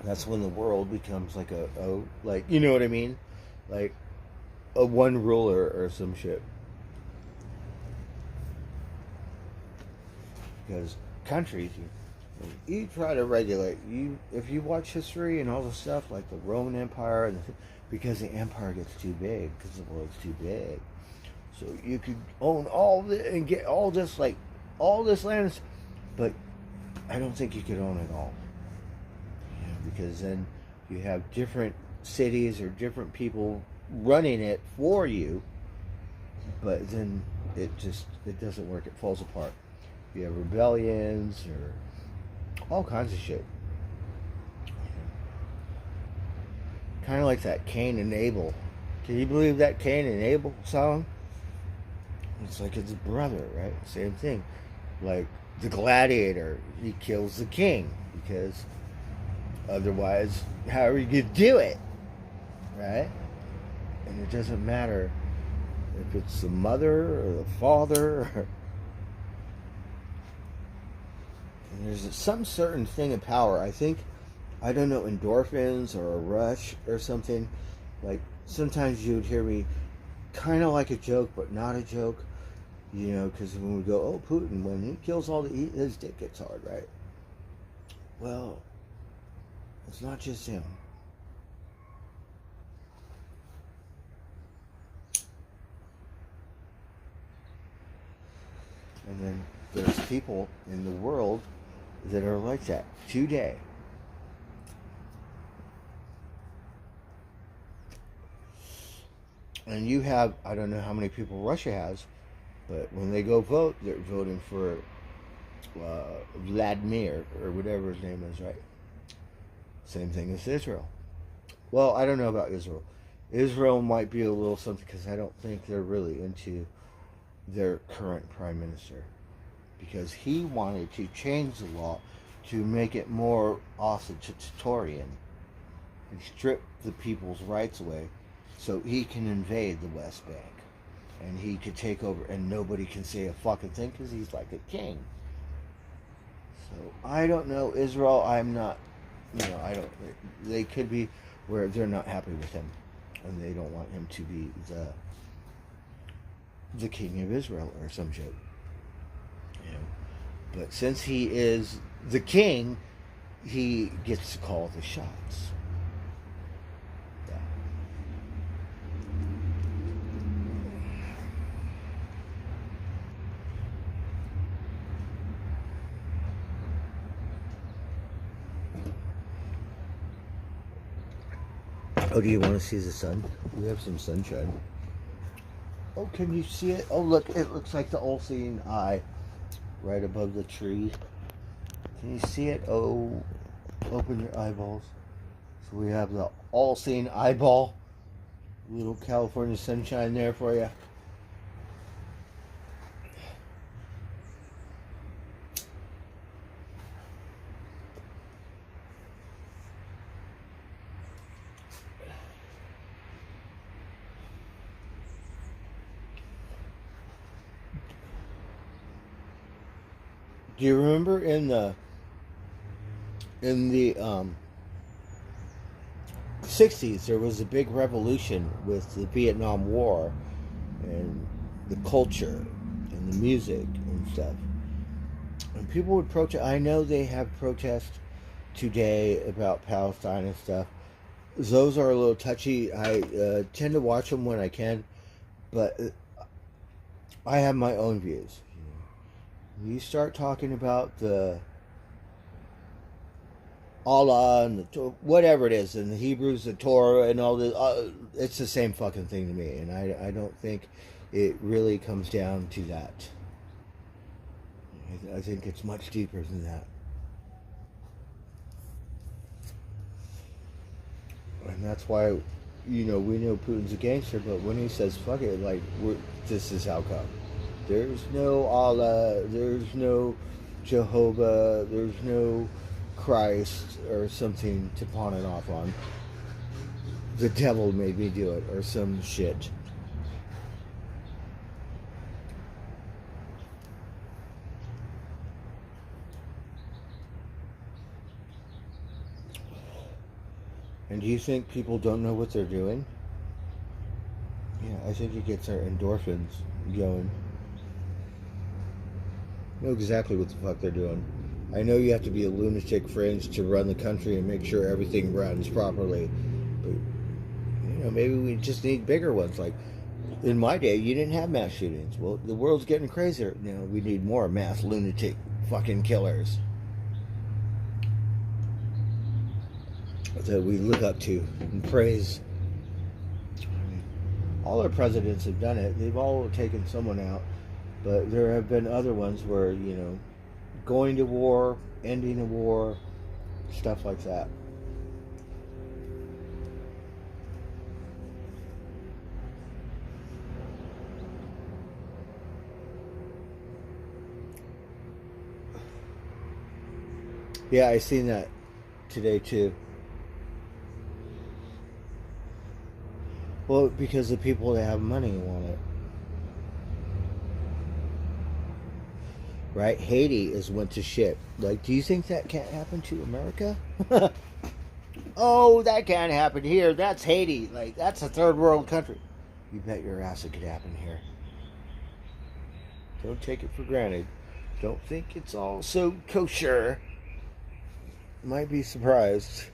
That's when the world becomes like like, you know what I mean? Like a one ruler or some shit. Because countries, you try to regulate. If you watch history and all the stuff, like the Roman Empire, because the empire gets too big, because the world's too big. So you could own all this and get all this, like, all this land, but I don't think you could own it all. Because then you have different cities or different people running it for you, but then it doesn't work. It falls apart. You have rebellions or all kinds of shit. Kind of like that Cain and Abel. Can you believe that Cain and Abel song? It's like it's a brother, right? Same thing. Like the gladiator, he kills the king because otherwise, how are you going to do it? Right? And it doesn't matter if it's the mother or the father. And there's some certain thing of power. I think, I don't know, endorphins or a rush or something. Like, sometimes you would hear me kind of like a joke, but not a joke. You know, because when we go, oh, Putin, when he kills all his dick gets hard, right? Well, it's not just him. And then there's people in the world that are like that today. And you have, I don't know how many people Russia has, but when they go vote, they're voting for Vladimir, or whatever his name is, right? Same thing as Israel. Well, I don't know about Israel. Israel might be a little something, because I don't think they're really into their current prime minister. Because he wanted to change the law to make it more authoritarian and strip the people's rights away so he can invade the West Bank. And he could take over and nobody can say a fucking thing because he's like a king. So, I don't know. Israel, I'm not, I don't, they could be where they're not happy with him. And they don't want him to be the king of Israel or some shit. But since he is the king, he gets to call the shots. Oh, do you want to see the sun? We have some sunshine. Oh, can you see it? Oh, look, it looks like the all-seeing eye right above the tree. Can you see it? Oh, open your eyeballs. So we have the all-seeing eyeball. Little California sunshine there for you. Do you remember in the 60s there was a big revolution with the Vietnam War and the culture and the music and stuff. And people would protest. I know they have protests today about Palestine and stuff. Those are a little touchy. I tend to watch them when I can, but I have my own views. You start talking about the Allah and whatever it is, and the Hebrews, the Torah, and all this, it's the same fucking thing to me. And I don't think it really comes down to that. I think it's much deeper than that. And that's why, we know Putin's a gangster, but when he says fuck it, like, this is how come. There's no Allah, there's no Jehovah, there's no Christ or something to pawn it off on. The devil made me do it, or some shit. And do you think people don't know what they're doing? Yeah, I think it gets our endorphins going. Know exactly what the fuck they're doing. I know you have to be a lunatic fringe to run the country and make sure everything runs properly. But, maybe we just need bigger ones. Like, in my day, you didn't have mass shootings. Well, the world's getting crazier. Now we need more mass lunatic fucking killers that we look up to and praise. All our presidents have done it. They've all taken someone out. But there have been other ones where, going to war, ending a war, stuff like that. Yeah, I seen that today too. Well, because the people that have money want it. Right? Haiti is went to shit. Like, do you think that can't happen to America? Oh, that can't happen here. That's Haiti. Like, that's a third world country. You bet your ass it could happen here. Don't take it for granted. Don't think it's all so kosher. Might be surprised.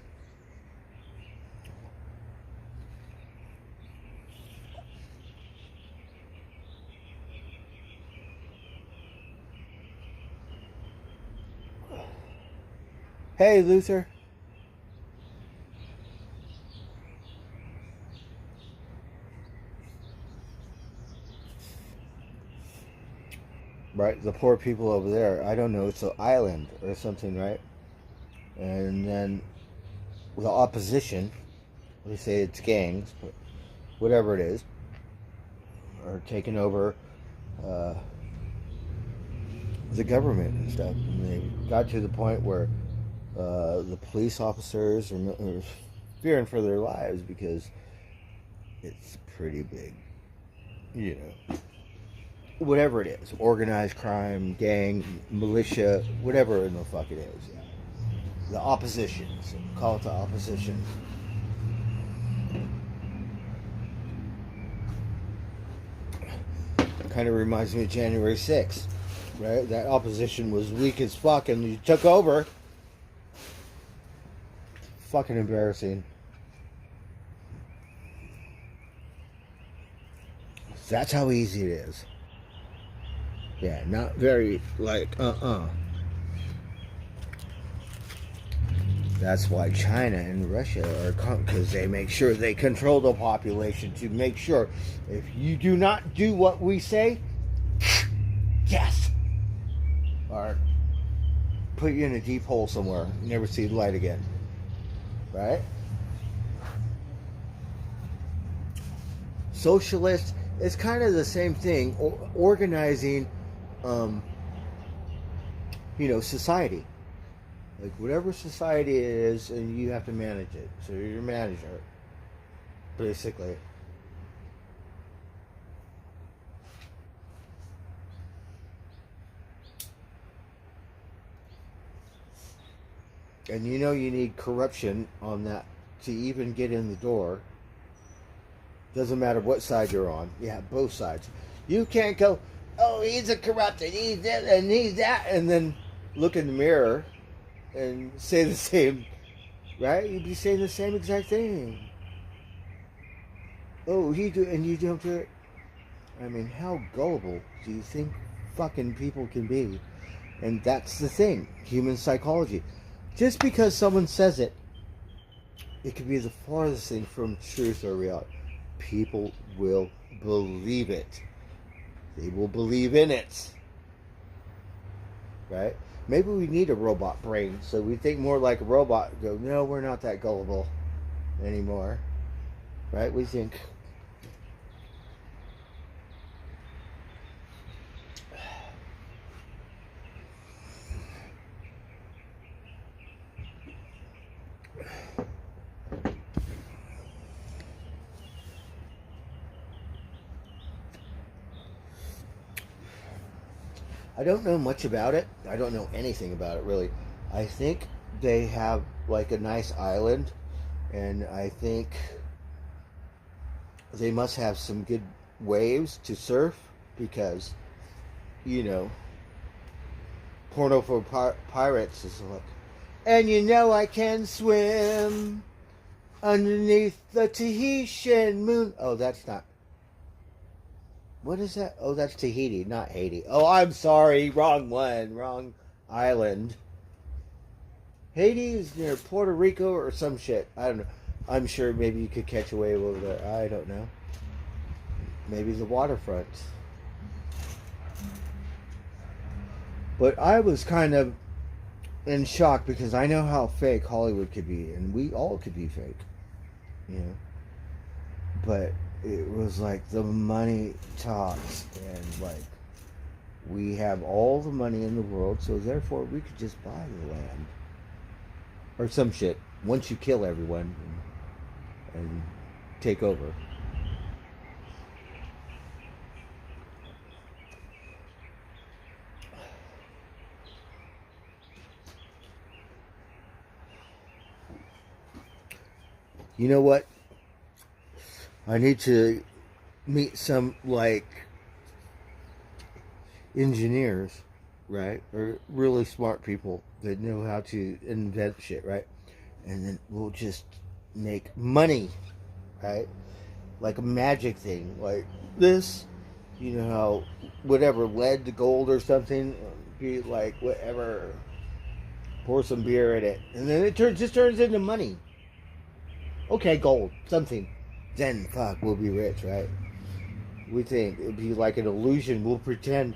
Hey, Luther. Right, the poor people over there. I don't know, it's an island or something, right? And then the opposition, they say it's gangs, but whatever it is, are taking over the government and stuff. And they got to the point where the police officers are fearing for their lives because it's pretty big, whatever it is, organized crime, gang, militia, whatever in the fuck it is. The opposition, so call it the opposition. Kind of reminds me of January 6th, right? That opposition was weak as fuck and you took over. Fucking embarrassing. That's how easy it is. Yeah, not very, like, That's why China and Russia are, because they make sure they control the population to make sure if you do not do what we say, yes, or put you in a deep hole somewhere, never see the light again, right? Socialist is kind of the same thing, organizing, society. Like, whatever society it is, and you have to manage it. So you're your manager, basically. and you know you need corruption on that to even get in the door. Doesn't matter what side you're on. Yeah, both sides. You can't go, oh, he's a corrupted, he's this and he's that, and then look in the mirror and say the same, right? You'd be saying the same exact thing. Oh, he do, and you don't do it. I mean, how gullible do you think fucking people can be? And that's the thing, human psychology. Just because someone says it, it could be the farthest thing from truth or reality. People will believe it. They will believe in it. Right? Maybe we need a robot brain, so we think more like a robot. Go, no, we're not that gullible anymore. Right? We think... I don't know much about it. I don't know anything about it, really. I think they have like a nice island, and I think they must have some good waves to surf because, you know, porno for pirates is like, and you know I can swim underneath the Tahitian moon. Oh, that's not. What is that? Oh, that's Tahiti, not Haiti. Oh, I'm sorry. Wrong one. Wrong island. Haiti is near Puerto Rico or some shit. I don't know. I'm sure maybe you could catch a wave over there. I don't know. Maybe the waterfront. But I was kind of in shock because I know how fake Hollywood could be. And we all could be fake. You know? But... it was like the money talks, and like we have all the money in the world, so therefore we could just buy the land or some shit once you kill everyone and take over. You know what? I need to meet some, like, engineers, right? Or really smart people that know how to invent shit, right? And then we'll just make money, right? Like a magic thing. Like this, you know how, whatever, lead to gold or something, be like, whatever, pour some beer in it. And then it just turns into money. Okay, gold, something. Then, fuck, we'll be rich, right? We think it'd be like an illusion. We'll pretend,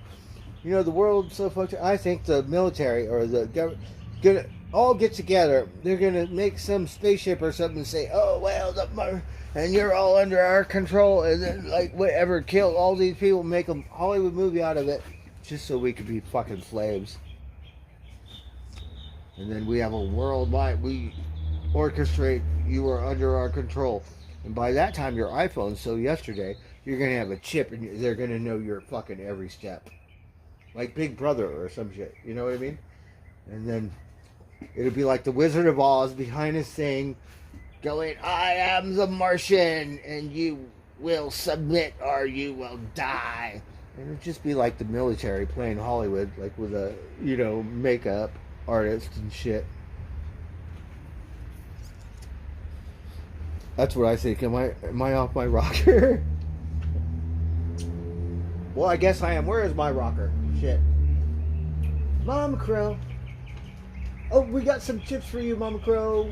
you know, the world's so fucked up. I think the military or the government gonna all get together. They're gonna make some spaceship or something and say, oh, well, and you're all under our control. And then, like, whatever, kill all these people, make a Hollywood movie out of it, just so we could be fucking slaves. And then we have a worldwide, we orchestrate, you are under our control. And by that time, your iPhone, so yesterday, you're going to have a chip and they're going to know your fucking every step. Like Big Brother or some shit. You know what I mean? And then it'll be like the Wizard of Oz behind his thing going, I am the Martian and you will submit or you will die. And it'll just be like the military playing Hollywood, like with a, you know, makeup artist and shit. That's what I think. Am I off my rocker? Well, I guess I am. Where is my rocker? Shit. Mama Crow. Oh, we got some chips for you, Mama Crow.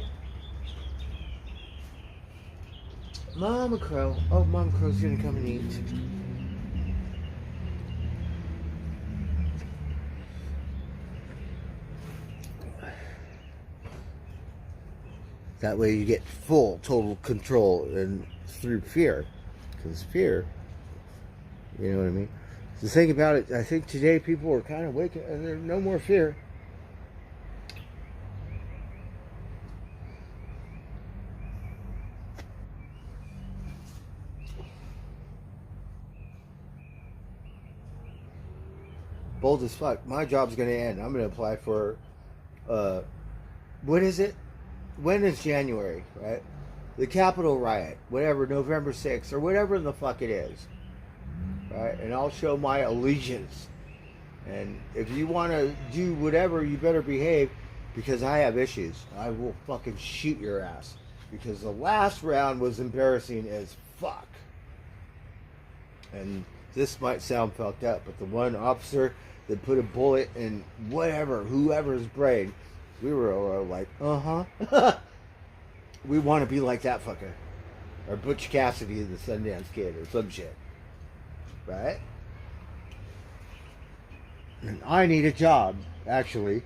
Mama Crow. Oh, Mama Crow's gonna come and eat. That way you get full, total control and through fear. Because fear, you know what I mean? The thing about it, I think today people are kind of waking, and there's no more fear. Bold as fuck. My job's going to end. I'm going to apply for what is it? When is January, right? The Capitol riot, whatever, November 6th, or whatever the fuck it is, right? And I'll show my allegiance. And if you want to do whatever, you better behave, because I have issues. I will fucking shoot your ass. Because the last round was embarrassing as fuck. And this might sound fucked up, but the one officer that put a bullet in whoever's brain, we were all like, we want to be like that fucker. Or Butch Cassidy, the Sundance Kid, or some shit. Right? And I need a job, actually.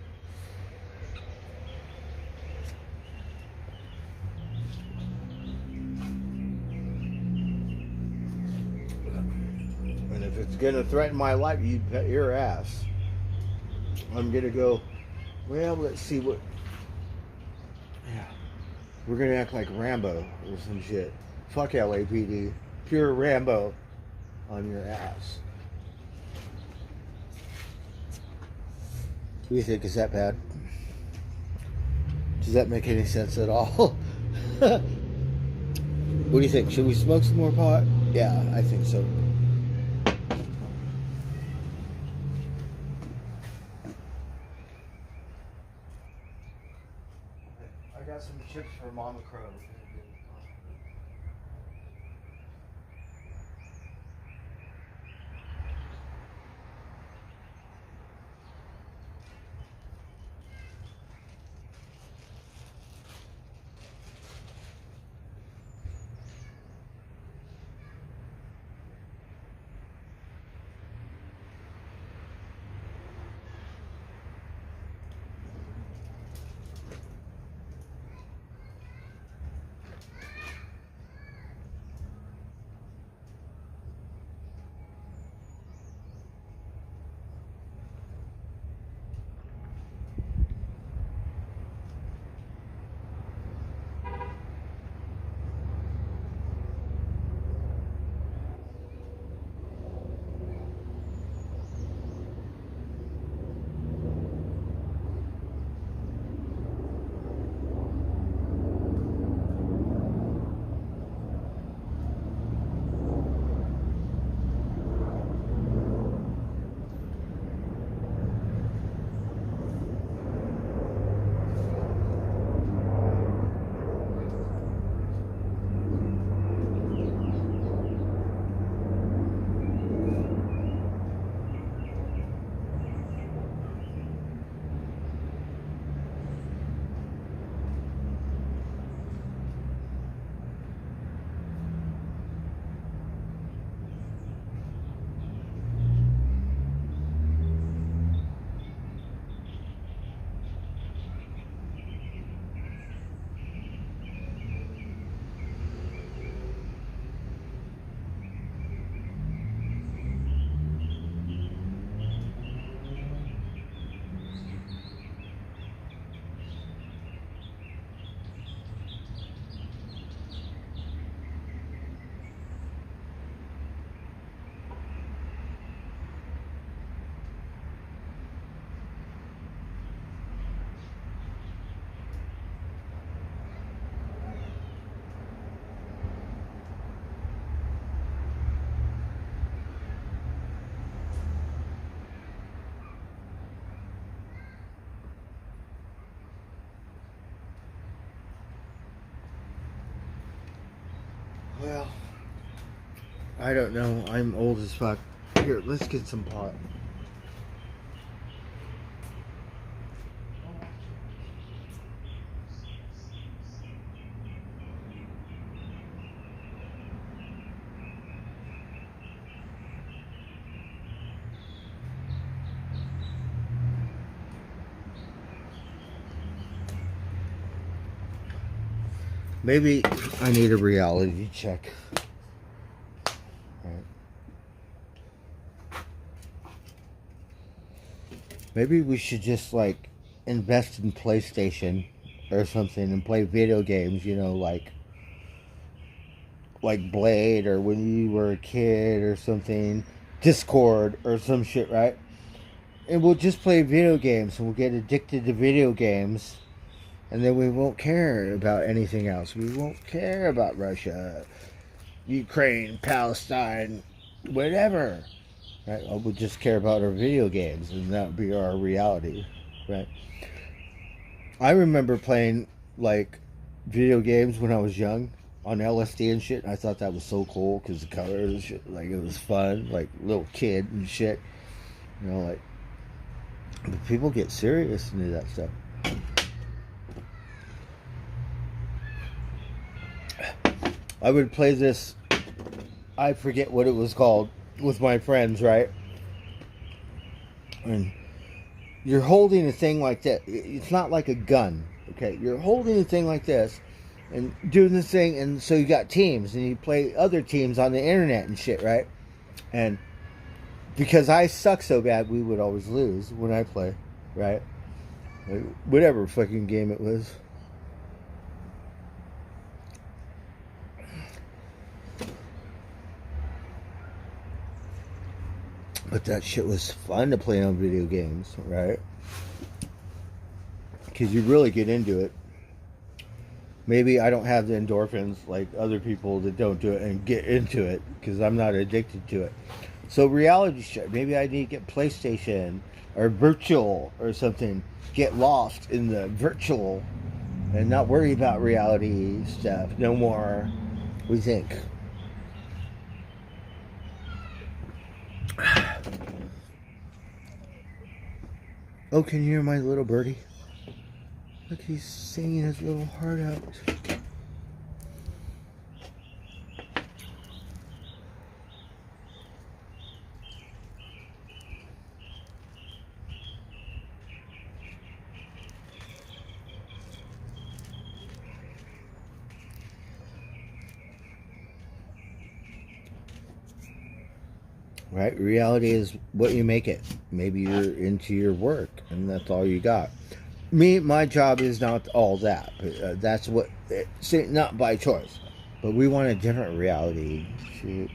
And if it's going to threaten my life, you bet your ass. I'm going to go, well, let's see what... Yeah. We're going to act like Rambo or some shit. Fuck LAPD. Pure Rambo on your ass. What do you think? Is that bad? Does that make any sense at all? What do you think? Should we smoke some more pot? Yeah, I think so. I got some chips for Mama Crow. Well, I don't know. I'm old as fuck. Here, let's get some pot. Maybe I need a reality check. Right. Maybe we should just like invest in PlayStation or something and play video games, you know, like Blade, or when you were a kid or something, Discord or some shit, right? And we'll just play video games and we'll get addicted to video games. and then we won't care about anything else. We won't care about Russia, Ukraine, Palestine, whatever. Right? We'll just care about our video games, and that would be our reality. Right? I remember playing like video games when I was young on LSD and shit. I thought that was so cool because the colors and shit, like it was fun, like little kid and shit. You know, like, but people get serious into that stuff. I would play this, I forget what it was called, with my friends, right? And you're holding a thing like that. It's not like a gun, okay? You're holding a thing like this and doing this thing, and so you got teams, and you play other teams on the internet and shit, right? And because I suck so bad, we would always lose when I play, right? Like, whatever fucking game it was. But that shit was fun to play on video games, right? Because you really get into it. Maybe I don't have the endorphins like other people that don't do it and get into it, because I'm not addicted to it. So reality shit, maybe I need to get PlayStation or virtual or something. Get lost in the virtual and not worry about reality stuff no more, we think. Oh, can you hear my little birdie? Look, he's singing his little heart out. Right? Reality is what you make it. Maybe you're into your work and that's all you got. My job is not all that. But, that's what, not by choice. But we want a different reality. Shoot.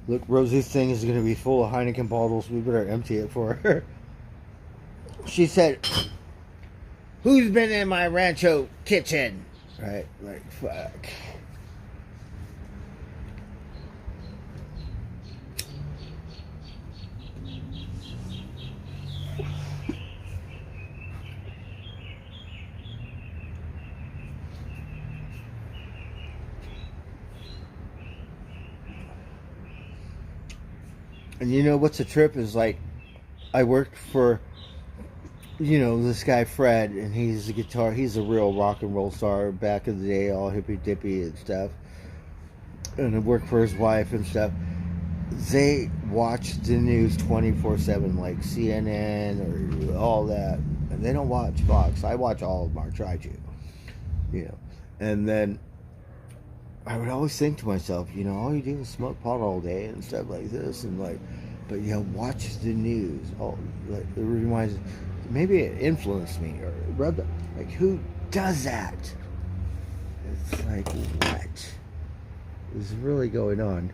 Look, Rosie's thing is going to be full of Heineken bottles. We better empty it for her. She said, "Who's been in my rancho kitchen?" Right? Like, fuck. And you know what's a trip is like, I worked for, you know, this guy Fred, and he's a real rock and roll star back in the day, all hippy dippy and stuff. And I worked for his wife and stuff. They watch the news 24/7, like CNN or all that. And they don't watch Fox. I watch all of them, or try to, you know. And then I would always think to myself, you know, all you do is smoke pot all day and stuff like this, and like, but you know, watch the news. Oh, like, it reminds me, maybe it influenced me or rubbed. Like, who does that? It's like, what is really going on?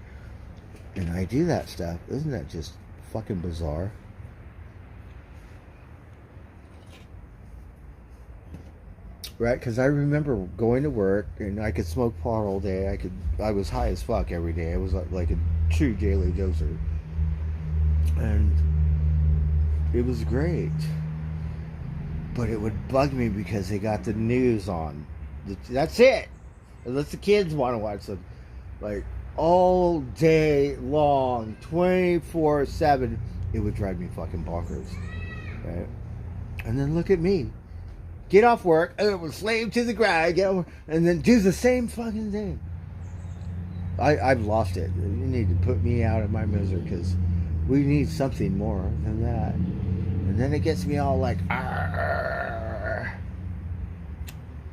And I do that stuff. Isn't that just fucking bizarre? Right? Because I remember going to work and I could smoke pot all day. I was high as fuck every day. I was like a true daily doser. And it was great. But it would bug me because they got the news on. That's it. Unless the kids want to watch something. Like, all day long, 24/7, it would drive me fucking bonkers. Right? And then look at me. Get off work, slave to the grind, and then do the same fucking thing. I've lost it. You need to put me out of my misery, because we need something more than that. And then it gets me all like, argh.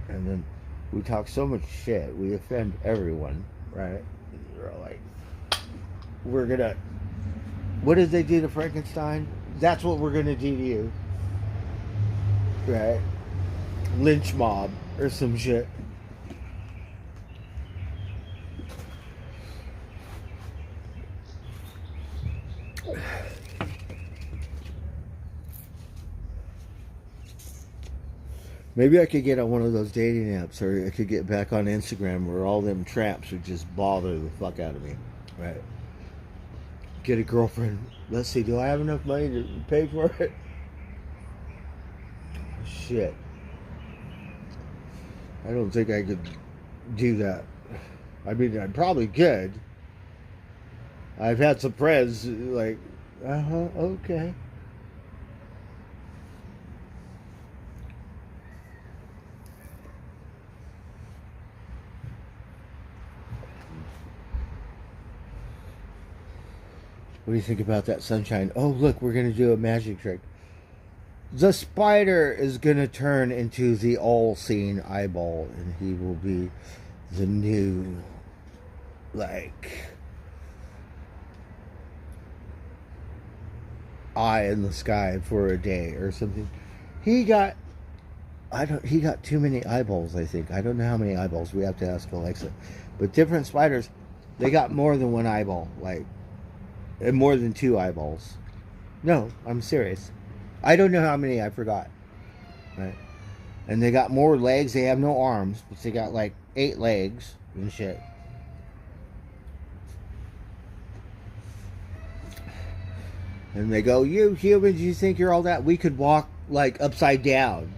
And then we talk so much shit, we offend everyone, right? We're like, we're gonna, what did they do to Frankenstein? That's what we're gonna do to you, right? Lynch mob or some shit. Maybe I could get on one of those dating apps, or I could get back on Instagram where all them tramps would just bother the fuck out of me. Right? Get a girlfriend. Let's see, do I have enough money to pay for it? Shit. I don't think I could do that. I mean, I probably could. I've had some friends like, okay. What do you think about that, Sunshine? Oh, look, we're going to do a magic trick. The spider is going to turn into the all-seeing eyeball, and he will be the new, like, eye in the sky for a day or something. He got too many eyeballs, I think. I don't know how many eyeballs. We have to ask Alexa. But different spiders, they got more than one eyeball, like, and more than 2 eyeballs. No, I'm serious. I don't know how many, I forgot. Right? And they got more legs. They have no arms, but they got like 8 legs and shit. And they go, you humans, you think you're all that? We could walk like upside down.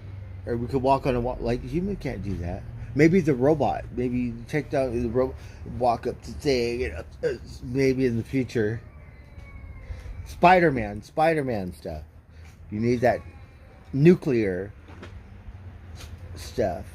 Or we could walk on a wall. Like, human can't do that. Maybe the robot. Maybe check down the robot, walk up the thing. And maybe in the future. Spider-Man stuff. You need that nuclear stuff.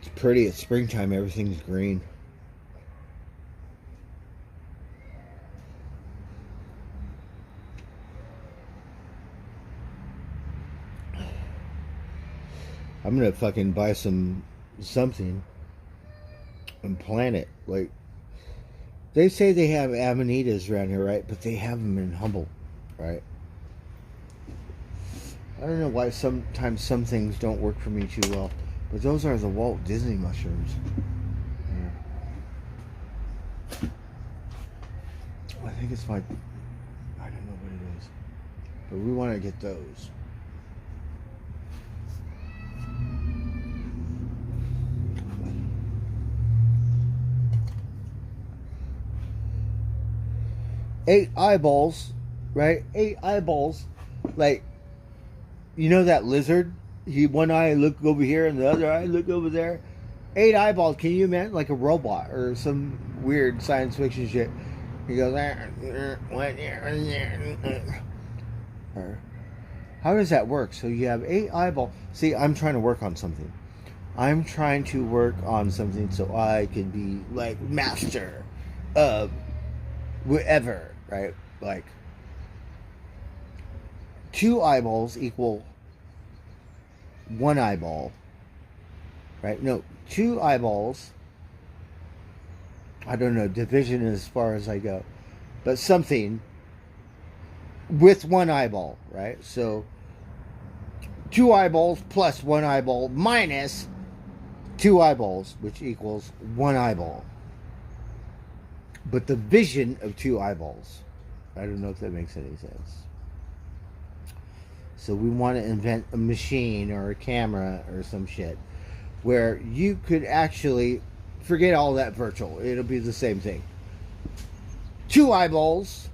It's pretty. It's springtime. Everything's green. I'm gonna fucking buy something and plant it. Like, they say they have amanitas around here, right? But they have them in Humble, right? I don't know why sometimes some things don't work for me too well. But those are the Walt Disney mushrooms. Yeah. I think it's I don't know what it is. But we want to get those. Eight eyeballs, right? 8 eyeballs. Like, you know that lizard? One eye look over here and the other eye look over there. 8 eyeballs. Can you imagine? Like a robot or some weird science fiction shit. He goes, how does that work? So you have 8 eyeballs. See, I'm trying to work on something. I'm trying to work on something so I can be like master of whatever. Right? Like, 2 eyeballs equal 1 eyeball. Right? No, 2 eyeballs. I don't know, division as far as I go. But something with 1 eyeball, right? So 2 eyeballs plus 1 eyeball minus 2 eyeballs, which equals 1 eyeball. But the vision of 2 eyeballs. I don't know if that makes any sense. So we want to invent a machine or a camera or some shit where you could actually forget all that virtual. It'll be the same thing. 2 eyeballs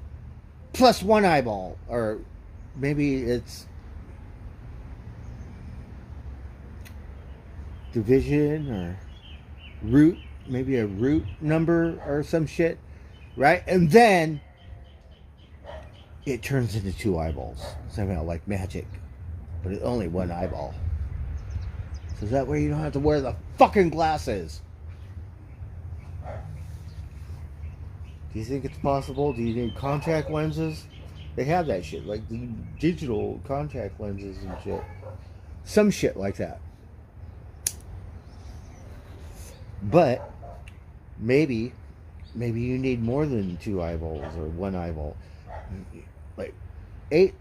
plus 1 eyeball. Or maybe it's division or root. Maybe a root number or some shit, right? And then it turns into 2 eyeballs. Somehow like magic. But it's only 1 eyeball. So that way you don't have to wear the fucking glasses. Do you think it's possible? Do you need contact lenses? They have that shit. Like the digital contact lenses and shit. Some shit like that. But maybe you need more than 2 eyeballs or 1 eyeball. Like 8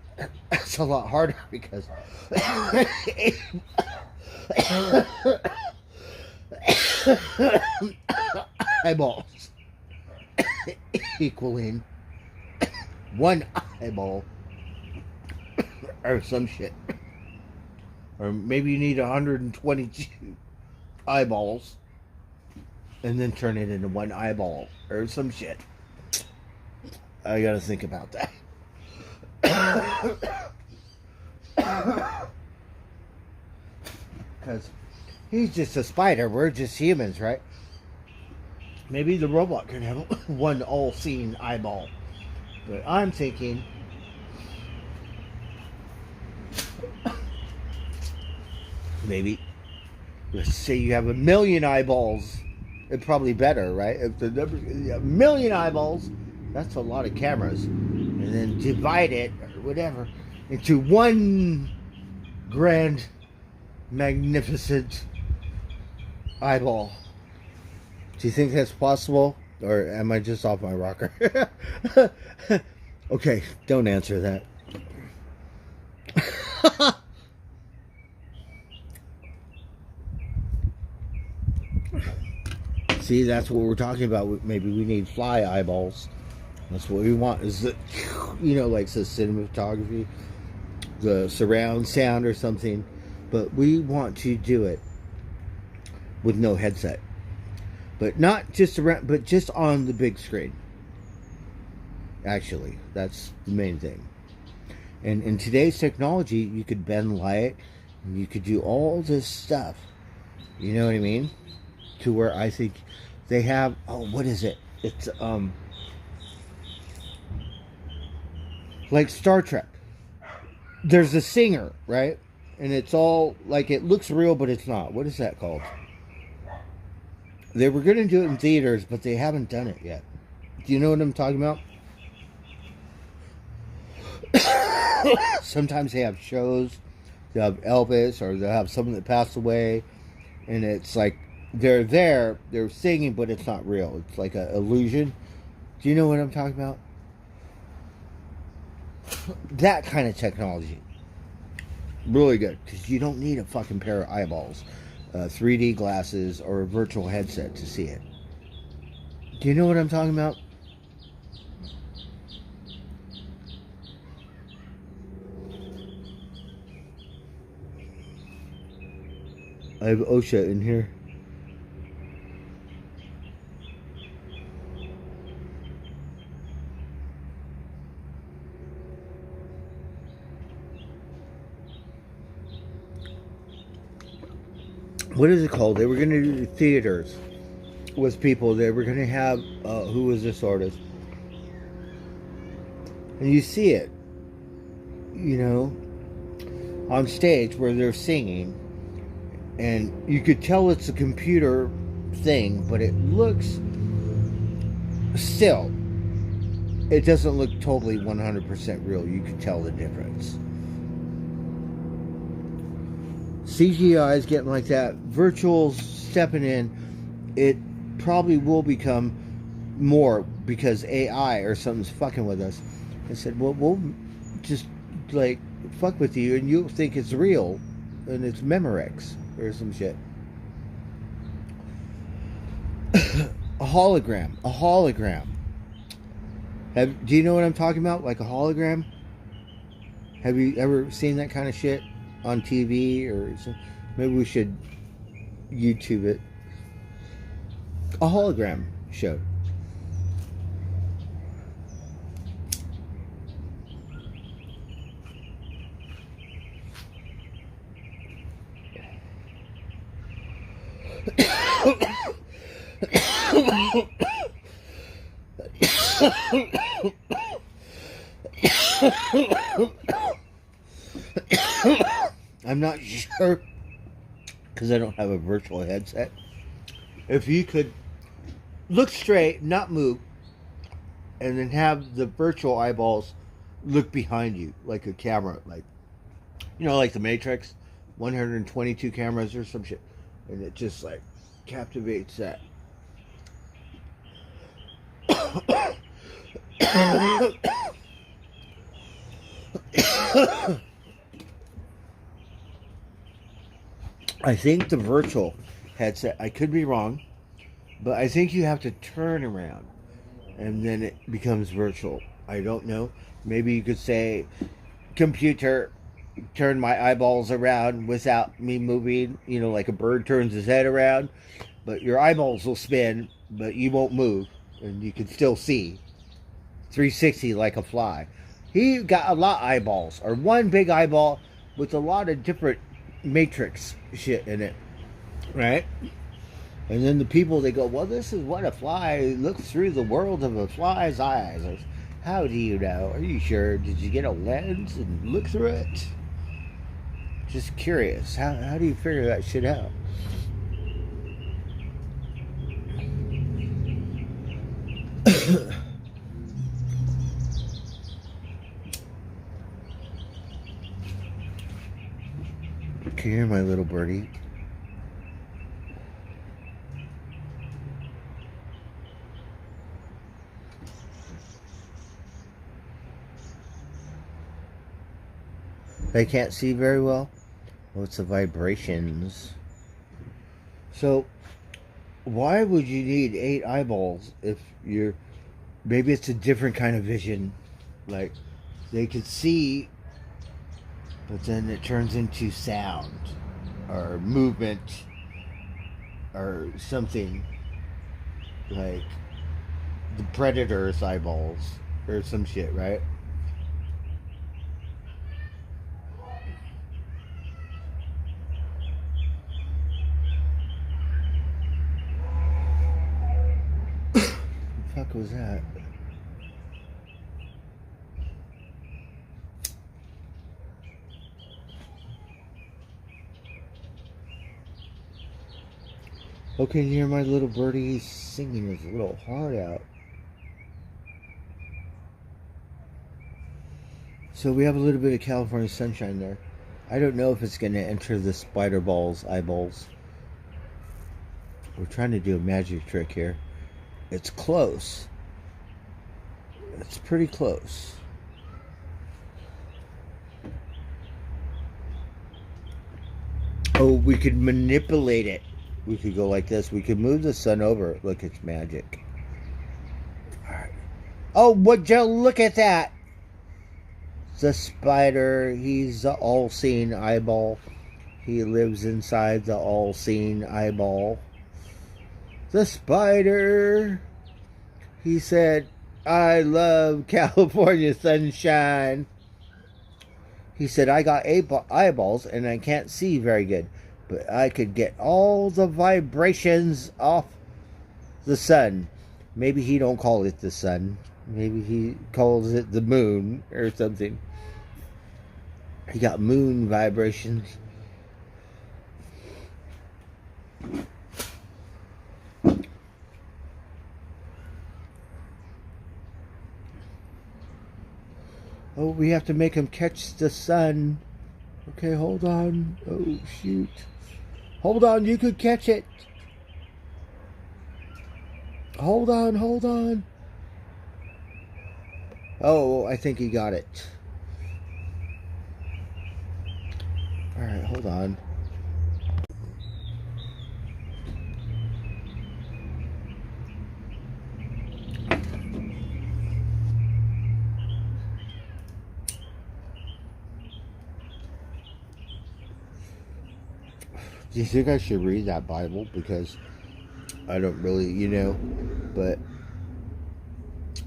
That's a lot harder because eyeballs equaling one eyeball or some shit. Or maybe you need 122 eyeballs and then turn it into one eyeball or some shit. I gotta think about that. Because he's just a spider. We're just humans, right? Maybe the robot can have one all-seeing eyeball. But I'm thinking... maybe, let's say you have 1 million eyeballs. It's probably better, right? If the number, 1 million eyeballs, that's a lot of cameras. And then divide it, or whatever, into one grand, magnificent eyeball. Do you think that's possible? Or am I just off my rocker? Okay, don't answer that. See, that's what we're talking about. Maybe we need fly eyeballs. That's what we want. Is the, you know, like the cinematography, the surround sound or something. But we want to do it with no headset. But not just around, but just on the big screen. Actually, that's the main thing. And in today's technology, you could bend light, and you could do all this stuff. You know what I mean? To where I think they have, oh, what is it? It's like Star Trek. There's a singer, right? And it's all like, it looks real, but it's not. What is that called? They were going to do it in theaters, but they haven't done it yet. Do you know what I'm talking about? Sometimes they have shows. They'll have Elvis, or they'll have someone that passed away, and it's like they're there, they're singing, but it's not real. It's like an illusion. Do you know what I'm talking about? That kind of technology. Really good, because you don't need a fucking pair of eyeballs, 3D glasses, or a virtual headset to see it. Do you know what I'm talking about? I have OSHA in here. What is it called? They were going to do theaters with people. They were going to have, who was this artist? And you see it, you know, on stage where they're singing. And you could tell it's a computer thing, but it looks, still, it doesn't look totally 100% real. You can tell the difference. CGI is getting like that. Virtual stepping in, it probably will become more because AI or something's fucking with us. I said, well, we'll just like fuck with you and you'll think it's real and it's Memorex or some shit. A hologram. Do you know what I'm talking about? Like a hologram? Have you ever seen that kind of shit on TV or something? Maybe we should YouTube it. A hologram show. I'm not sure because I don't have a virtual headset. If you could look straight, not move, and then have the virtual eyeballs look behind you like a camera, like, you know, like the Matrix, 122 cameras or some shit, and it just like captivates that. I think the virtual headset, I could be wrong, but I think you have to turn around and then it becomes virtual. I don't know. Maybe you could say, computer, turn my eyeballs around without me moving, you know, like a bird turns his head around, but your eyeballs will spin, but you won't move, and you can still see 360 like a fly. He got a lot of eyeballs, or one big eyeball with a lot of different matrix shit in it, right? And then the people, they go, well, this is what a fly looks through the world of a fly's eyes. Or, how do you know? Are you sure? Did you get a lens and look through it? Just curious. How do you figure that shit out? Can you hear my little birdie? They can't see very well. Well, it's the vibrations. So, why would you need 8 eyeballs if you're... Maybe it's a different kind of vision. Like, they could see, but then it turns into sound or movement or something. Like the Predator's eyeballs or some shit, right? What the fuck was that? Okay, you hear my little birdie singing his little heart out. So we have a little bit of California sunshine there. I don't know if it's going to enter the spider ball's eyeballs. We're trying to do a magic trick here. It's close. It's pretty close. Oh, we could manipulate it. We could go like this. We could move the sun over. Look, it's magic. All right. Oh, what, Joe? Look at that. The spider. He's the all-seeing eyeball. He lives inside the all-seeing eyeball. The spider. He said, I love California sunshine. He said, I got 8 eyeballs and I can't see very good. But I could get all the vibrations off the sun. Maybe he don't call it the sun. Maybe he calls it the moon or something. He got moon vibrations. Oh, we have to make him catch the sun. Okay, hold on. Oh, shoot. Hold on, you could catch it. Hold on, hold on. Oh, I think he got it. Alright, hold on. Do you think I should read that Bible? Because I don't really, you know, but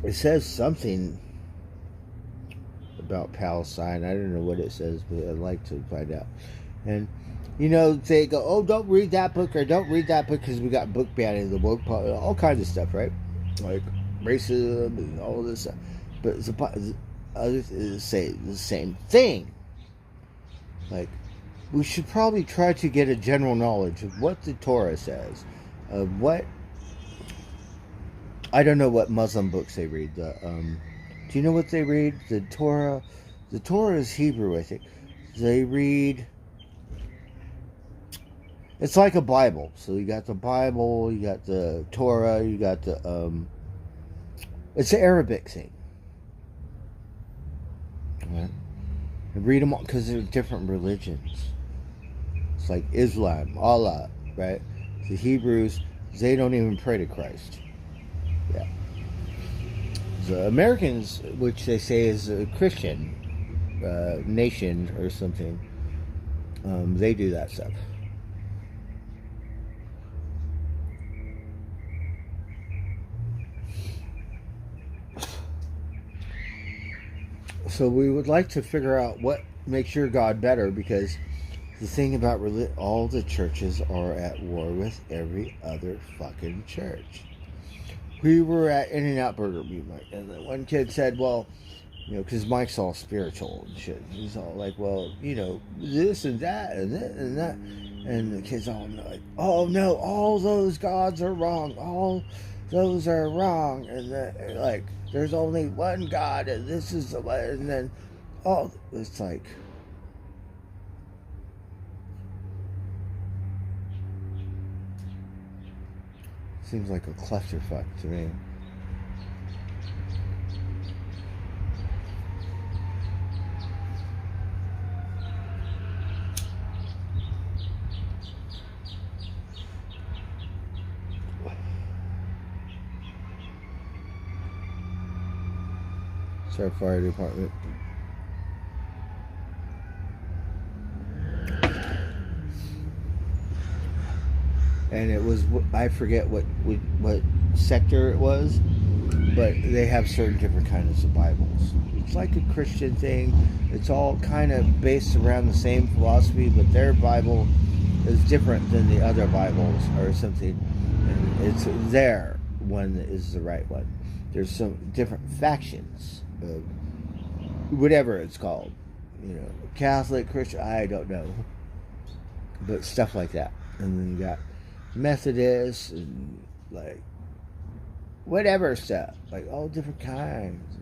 it says something about Palestine. I don't know what it says, but I'd like to find out. And, you know, they go, oh, don't read that book or don't read that book because we got book banning, the woke, all kinds of stuff, right? Like racism and all this stuff. But others say the same thing. Like, we should probably try to get a general knowledge of what the Torah says, of what, I don't know what Muslim books they read. Do you know what they read? The Torah is Hebrew, I think. They read, it's like a Bible. So you got the Bible, you got the Torah, you got the, it's an Arabic thing. Right? And read them all, because they're different religions. It's like Islam, Allah, right? The Hebrews, they don't even pray to Christ. Yeah. The Americans, which they say is a Christian nation or something, they do that stuff. So we would like to figure out what makes your God better, because the thing about all the churches are at war with every other fucking church. We were at In-N-Out Burger, Mike, and the one kid said, well, you know, because Mike's all spiritual and shit. He's all like, well, you know, this and that and this and that. And the kid's all like, oh no, all those gods are wrong. All those are wrong. And like, there's only one God, and this is the one. And then, oh, it's like, seems like a clusterfuck to me. It's our fire department. And it was, I forget what sector it was, but they have certain different kinds of Bibles. It's like a Christian thing. It's all kind of based around the same philosophy, but their Bible is different than the other Bibles or something. And it's their one that is the right one. There's some different factions of whatever it's called. You know, Catholic, Christian, I don't know. But stuff like that. And then you got Methodists and like whatever stuff, like all different kinds.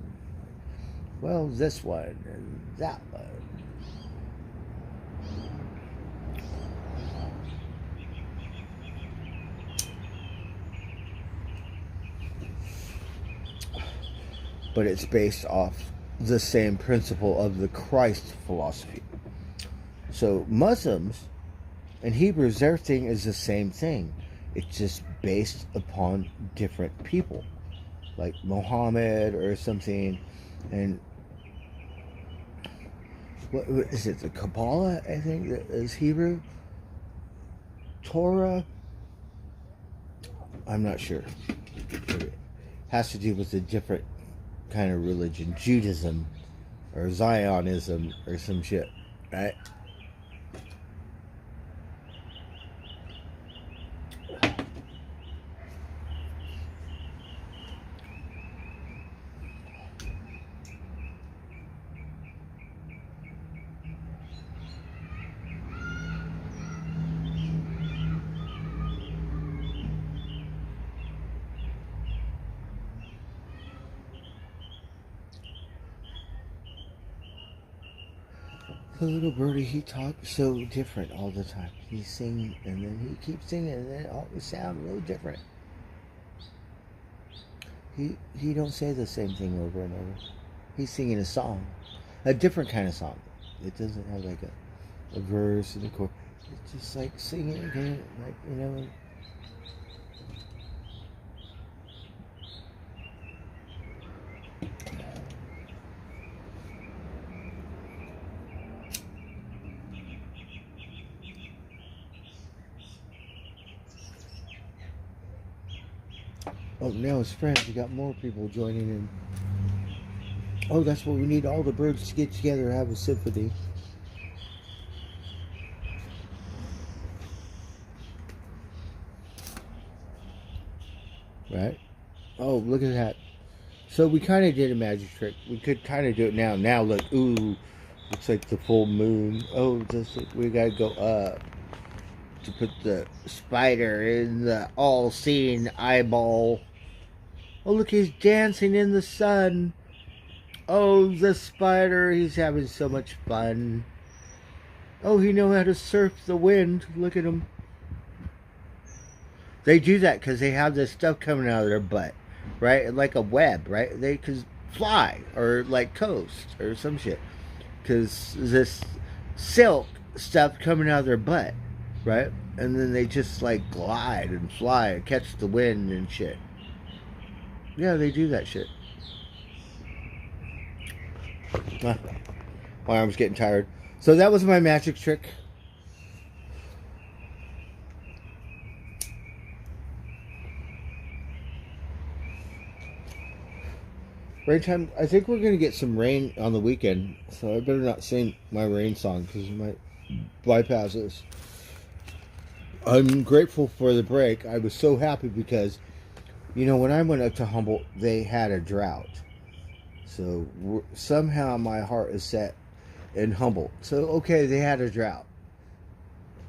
Well, this one and that one. But it's based off the same principle of the Christ philosophy. So Muslims and Hebrews, their thing is the same thing. It's just based upon different people, like Muhammad or something. And what is it? The Kabbalah, I think, that is Hebrew. Torah. I'm not sure. It has to do with a different kind of religion, Judaism or Zionism or some shit, right? The little birdie, he talks so different all the time. He sings, and then he keeps singing, and then it always sounds a little different. He don't say the same thing over and over. He's singing a song, a different kind of song. It doesn't have like a verse and a chorus. It's just like singing again, like, you know. Oh, now it's friends. We got more people joining in. Oh, that's what we need. All the birds to get together and have a symphony. Right? Oh, look at that. So we kind of did a magic trick. We could kind of do it now. Now look. Ooh. Looks like the full moon. Oh, just like we got to go up to put the spider in the all-seeing eyeball. Oh, look, he's dancing in the sun. Oh, the spider, he's having so much fun. Oh, he knows how to surf the wind. Look at him. They do that because they have this stuff coming out of their butt, right? Like a web, right? They could fly or like coast or some shit. because this silk stuff coming out of their butt, right? And then they just like glide and fly and catch the wind and shit. Yeah, they do that shit. My arm's getting tired. So that was my magic trick. Rain time. I think we're going to get some rain on the weekend. So I better not sing my rain song because it might bypass us. I'm grateful for the break. I was so happy because, you know, when I went up to Humboldt, they had a drought. So somehow my heart is set in Humboldt. So, okay, they had a drought.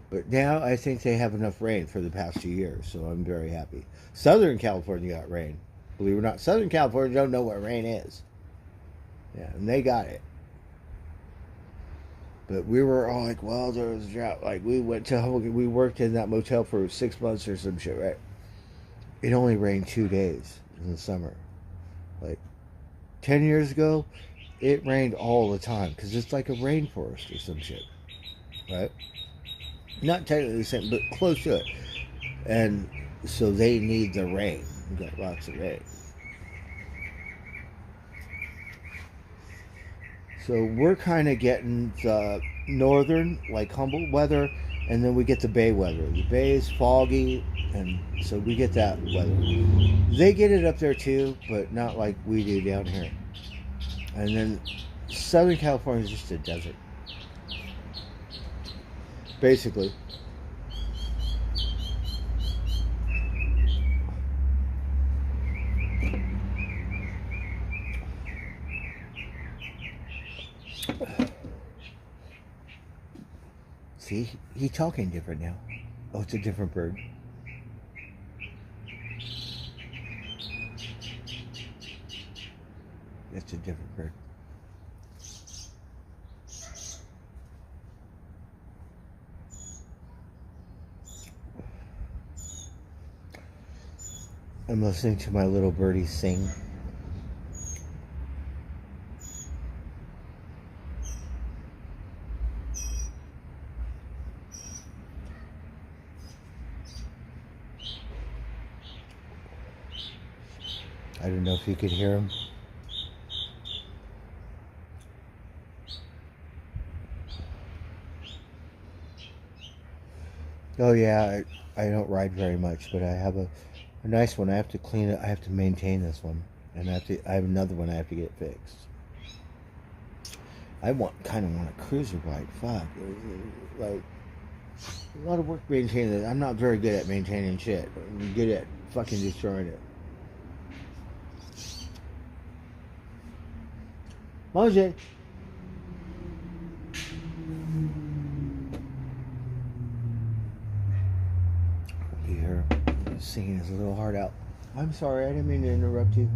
But now I think they have enough rain for the past 2 years. So I'm very happy. Southern California got rain. Believe it or not, Southern California don't know what rain is. Yeah, and they got it. But we were all like, well, there was a drought. Like, we went to Humboldt, we worked in that motel for 6 months or some shit, right? It only rained 2 days in the summer. Like, 10 years ago, it rained all the time because it's like a rainforest or some shit, right? Not technically the same, but close to it. And so they need the rain. We got lots of rain. So we're kind of getting the northern, like Humboldt weather, and then we get the bay weather. The bay is foggy, and so we get that weather. They get it up there too, but not like we do down here. And then Southern California is just a desert, basically. See, he's talking different now. Oh, it's a different bird. It's a different bird. I'm listening to my little birdie sing. I don't know if you could hear him. Oh yeah, I don't ride very much, but I have a nice one. I have to clean it. I have to maintain this one, and I have another one I have to get fixed. I kind of want a cruiser bike. Fuck, like a lot of work maintaining it. I'm not very good at maintaining shit. I'm good at fucking destroying it. Mojay. Here, singing his little heart out. I'm sorry, I didn't mean to interrupt you.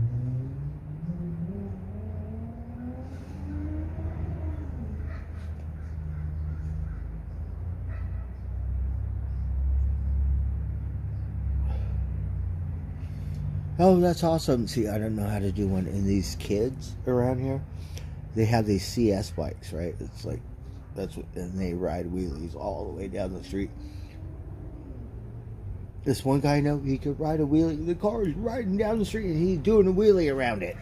Oh, that's awesome. See, I don't know how to do one. And these kids around here, they have these CS bikes, right? It's like, and they ride wheelies all the way down the street. This one guy, I know, he could ride a wheelie. The car is riding down the street and he's doing a wheelie around it.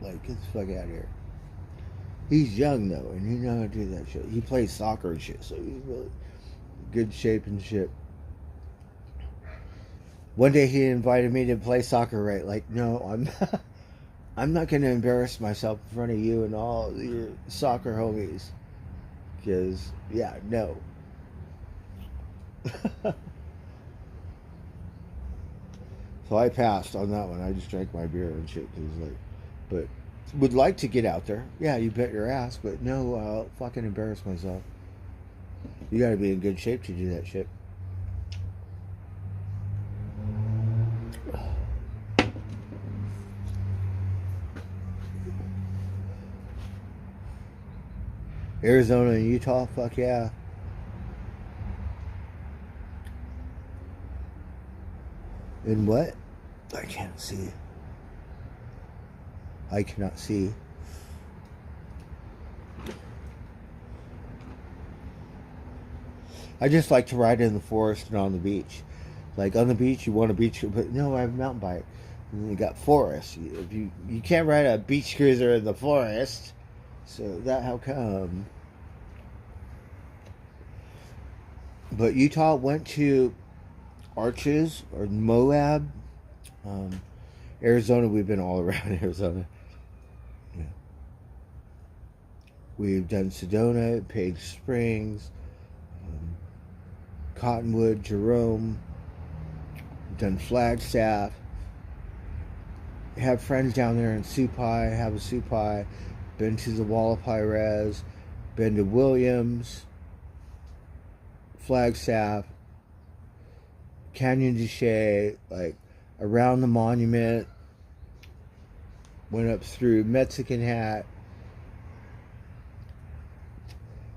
Like, get the fuck out of here. He's young, though, and he knows how to do that shit. He plays soccer and shit, so he's really good shape and shit. One day he invited me to play soccer, right? Like, no, I'm not going to embarrass myself in front of you and all your soccer homies. Because, yeah, no. So I passed on that one. I just drank my beer and shit. Cause like, but would like to get out there. Yeah, you bet your ass. But no, I'll fucking embarrass myself. You got to be in good shape to do that shit. Arizona and Utah, fuck yeah. In what? I can't see. I cannot see. I just like to ride in the forest and on the beach. Like on the beach, you want a beach, but no, I have a mountain bike. And you got forest. If you can't ride a beach cruiser in the forest, so that how come? But Utah went to Arches or Moab. Arizona, we've been all around Arizona. Yeah. We've done Sedona, Page Springs, Cottonwood, Jerome. We've done Flagstaff. Have friends down there in Supai, have a Supai. Been to the Wallapai Res. Been to Williams, Flagstaff, Canyon de Chelly, like around the monument. Went up through Mexican Hat.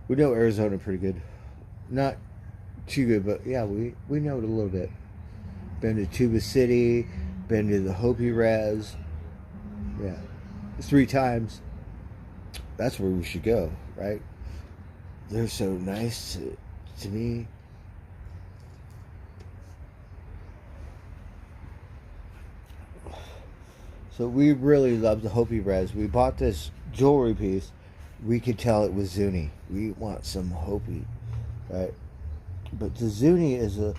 We know Arizona pretty good. Not too good, but yeah, we know it a little bit. Been to Tuba City, been to the Hopi Res. Yeah. 3 times. That's where we should go, right? They're so nice to me. So we really love the Hopi Res. We bought this jewelry piece. We could tell it was Zuni. We want some Hopi, right? But the Zuni is a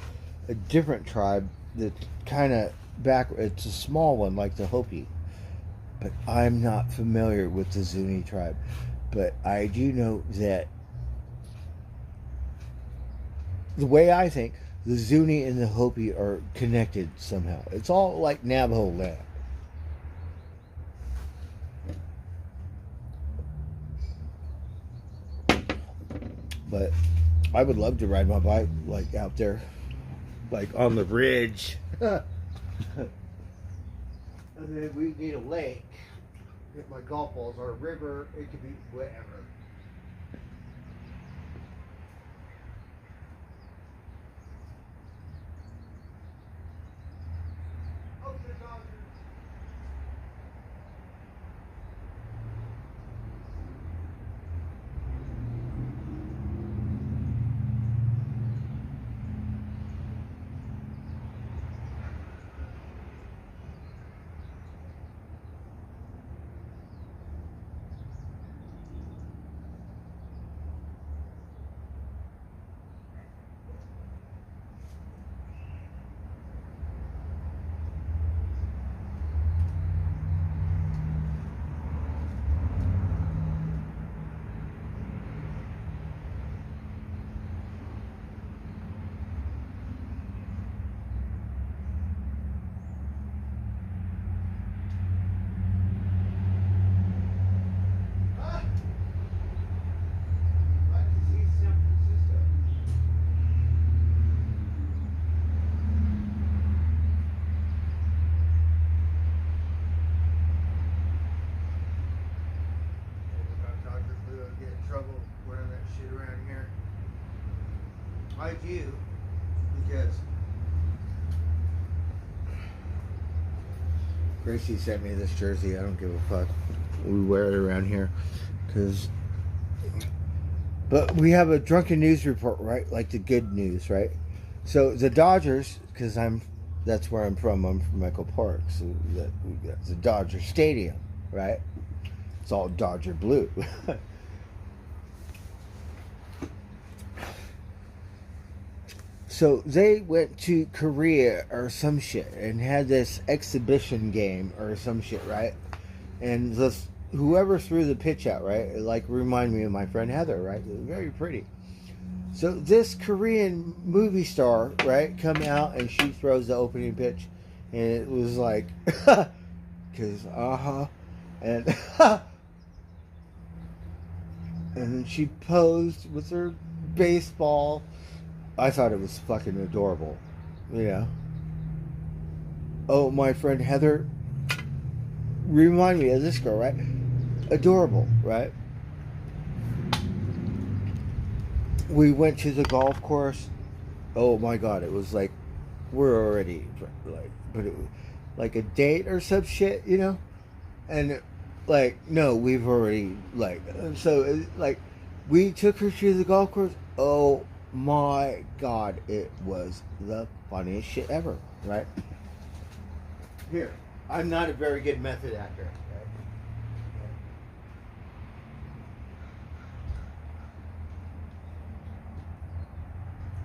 different tribe that's kind of back. It's a small one like the Hopi. But I'm not familiar with the Zuni tribe. But I do know that the way I think, the Zuni and the Hopi are connected somehow. It's all like Navajo land. But I would love to ride my bike like out there, like on the ridge. And then we need a lake. Get my golf balls or a river. It could be whatever. I do, because Gracie sent me this jersey. I don't give a fuck. We wear it around here, but we have a drunken news report, right? Like the good news, right? So the Dodgers, because that's where I'm from. I'm from Echo Park, so we got the Dodger Stadium, right? It's all Dodger blue. So they went to Korea or some shit and had this exhibition game or some shit, right? And whoever threw the pitch out, right? It like reminded me of my friend Heather, right? It was very pretty. So this Korean movie star, right, come out and she throws the opening pitch, and it was like, because and and then she posed with her baseball. I thought it was fucking adorable. Yeah. Oh, my friend Heather remind me of this girl, right? Adorable, right? We went to the golf course. Oh my god, it was like we're already like, but it was like a date or some shit, you know? And like, no, we've already like, so like we took her to the golf course. Oh my God, it was the funniest shit ever, right? Here, I'm not a very good method actor.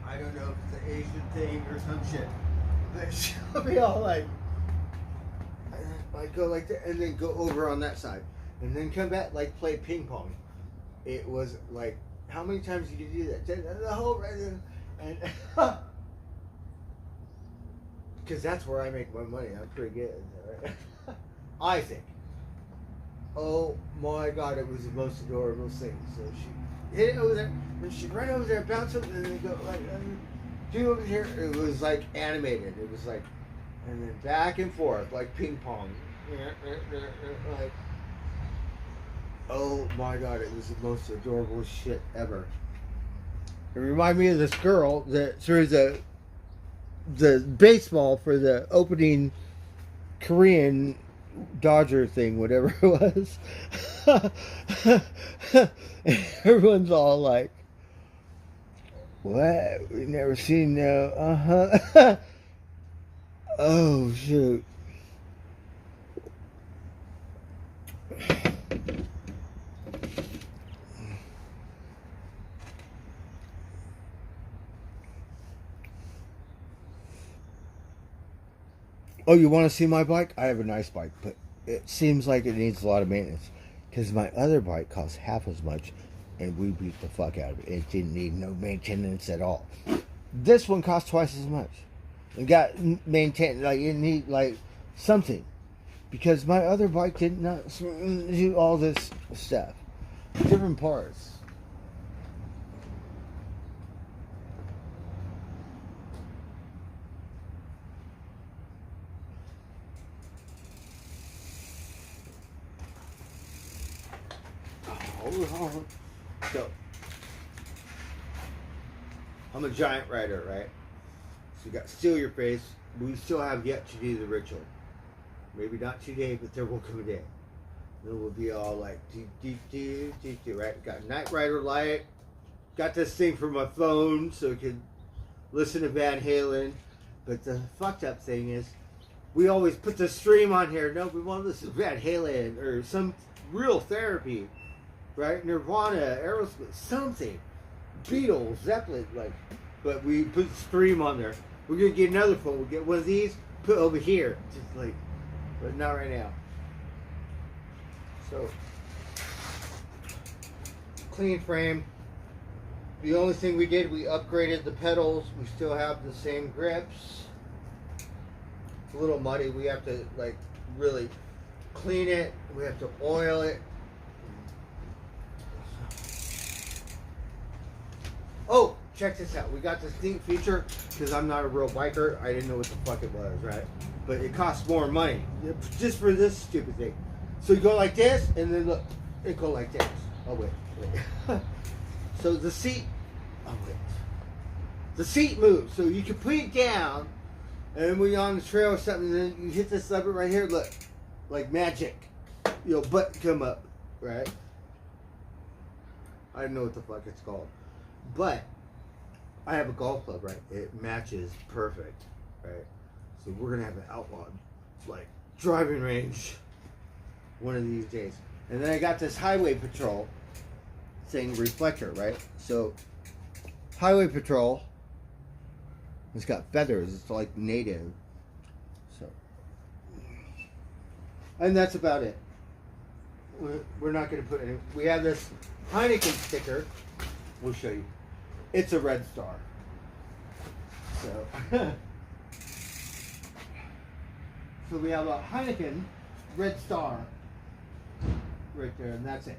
I don't know if it's an Asian thing or some shit. But she'll be all like, I go like that, and then go over on that side, and then come back like play ping pong. It was like, how many times did you do that? The whole right, and because that's where I make my money. I'm pretty good, right? I think. Oh my God, it was the most adorable thing. So she hit it over there, and she ran over there, bounce up, and then go like, do over here. It was like animated. It was like, and then back and forth like ping pong. Like, oh my God, it was the most adorable shit ever. It reminded me of this girl that threw the baseball for the opening Korean Dodger thing, whatever it was. Everyone's all like, what? We never seen no, oh shoot. Oh, you want to see my bike? I have a nice bike, but it seems like it needs a lot of maintenance because my other bike costs half as much, and we beat the fuck out of it. It didn't need no maintenance at all. This one costs twice as much. It got maintained, like it need like something, because my other bike did not do all this stuff, different parts. So, I'm a giant rider, right? So you got Steal Your Face. We still have yet to do the ritual. Maybe not today, but there will come a day. Then we'll be all like, right? Got Night Rider light. Got this thing for my phone so I can listen to Van Halen. But the fucked up thing is, we always put the stream on here. No, we want to listen to Van Halen or some real therapy. Right? Nirvana, Aerosmith, something. Beatles, Zeppelin, like, but we put stream on there. We're gonna get another phone. We'll get one of these, put over here. Just like, but not right now. So, clean frame. The only thing we did, we upgraded the pedals. We still have the same grips. It's a little muddy. We have to, like, really clean it. We have to oil it. Oh, check this out. We got this neat feature, because I'm not a real biker. I didn't know what the fuck it was, right? But it costs more money, just for this stupid thing. So you go like this, and then look, it go like this. Oh, wait. So the seat, oh, wait. The seat moves, so you can put it down, and when you're on the trail or something, then you hit this lever right here, look, like magic. Your butt come up, right? I don't know what the fuck it's called. But I have a golf club, right? It matches perfect, right? So we're gonna have an outlawed, like, driving range one of these days. And then I got this highway patrol thing, reflector, right? So highway patrol, it's got feathers. It's like native. So, and that's about it. We're not gonna put any. We have this Heineken sticker. We'll show you. It's a red star. So, so we have a Heineken red star right there, and that's it.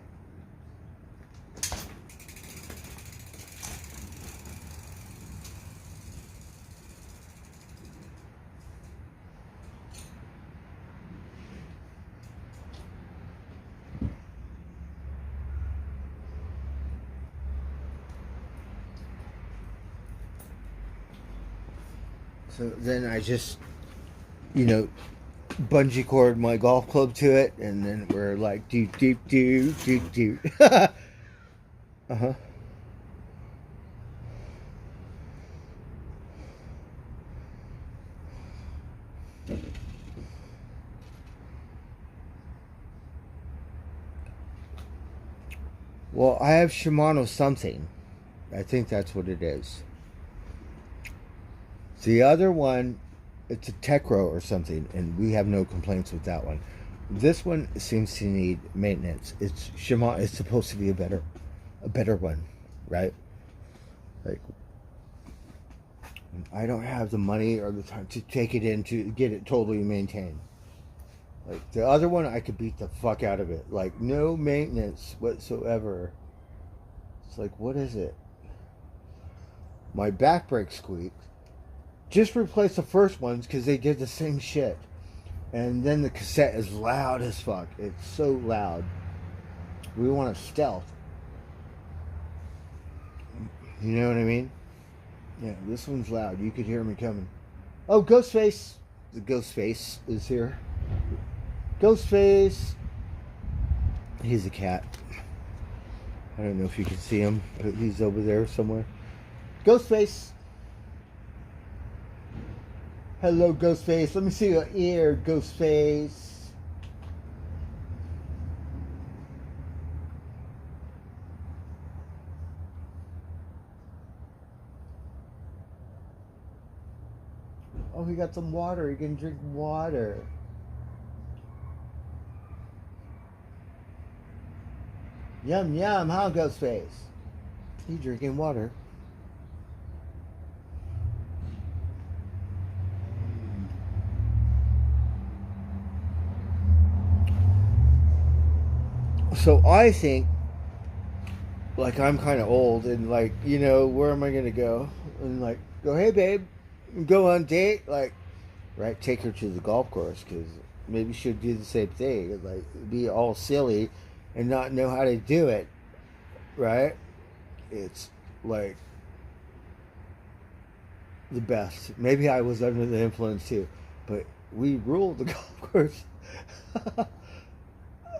So then I just, you know, bungee cord my golf club to it, and then we're like, do. Uh-huh. Well, I have Shimano something. I think that's what it is. The other one, it's a Tecro or something, and we have no complaints with that one. This one seems to need maintenance. It's Shimano. It's supposed to be a better one, right? Like, I don't have the money or the time to take it in to get it totally maintained. Like, the other one, I could beat the fuck out of it. Like, no maintenance whatsoever. It's like, what is it? My back brake squeaked. Just replaced the first ones because they did the same shit. And then the cassette is loud as fuck. It's so loud. We want a stealth. You know what I mean? Yeah, this one's loud. You could hear me coming. Oh, Ghostface! The Ghostface is here. Ghostface! He's a cat. I don't know if you can see him, but he's over there somewhere. Ghostface! Hello, Ghostface. Let me see your ear, Ghostface. Oh, he got some water. He can drink water. Yum, yum, huh, Ghostface? He drinking water. So I think, like, I'm kind of old and, like, you know, where am I going to go? And, like, go, hey, babe, go on date. Like, right, take her to the golf course because maybe she'll do the same thing. Like, be all silly and not know how to do it, right? It's, like, the best. Maybe I was under the influence, too. But we ruled the golf course.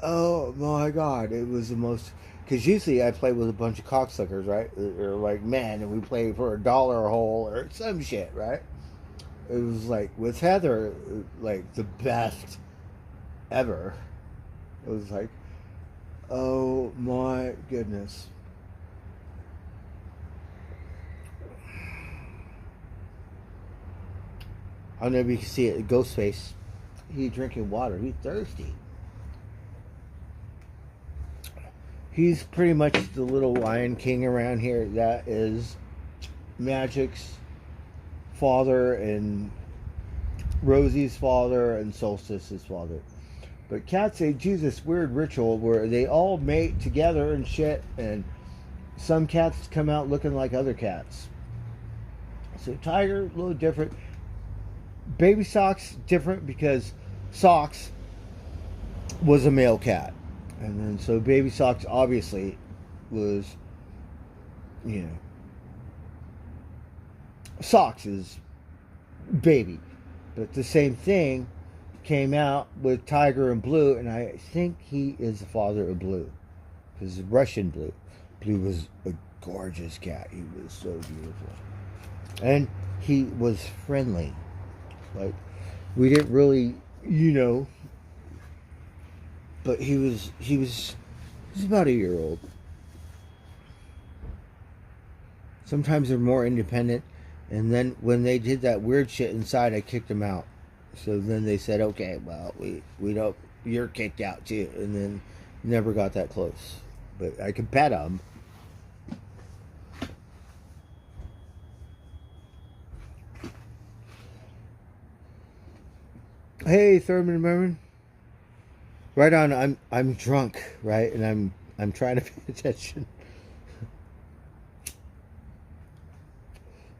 Oh my God, it was the most, because usually I play with a bunch of cocksuckers, right? Or like men, and we play for $1 a hole or some shit, right? It was like with Heather, like the best ever. It was like, oh my goodness. I don't know if you can see it, Ghostface. He's drinking water. He's thirsty. He's pretty much the little Lion King around here. That is Magic's father and Rosie's father and Solstice's father. But cats, they do this weird ritual where they all mate together and shit, and some cats come out looking like other cats. So Tiger, a little different. Baby Socks, different because Socks was a male cat. And then, so Baby Socks obviously was, you know, Socks is baby. But the same thing came out with Tiger and Blue, and I think he is the father of Blue. Because Russian Blue. Blue was a gorgeous cat. He was so beautiful. And he was friendly. Like, we didn't really, you know, but he was about a year old. Sometimes they're more independent, and then when they did that weird shit inside, I kicked them out. So then they said, okay, well, we don't, you're kicked out too, and then never got that close. But I could pet them. Hey, Thurman Merman. Right on. I'm drunk, right, and I'm trying to pay attention.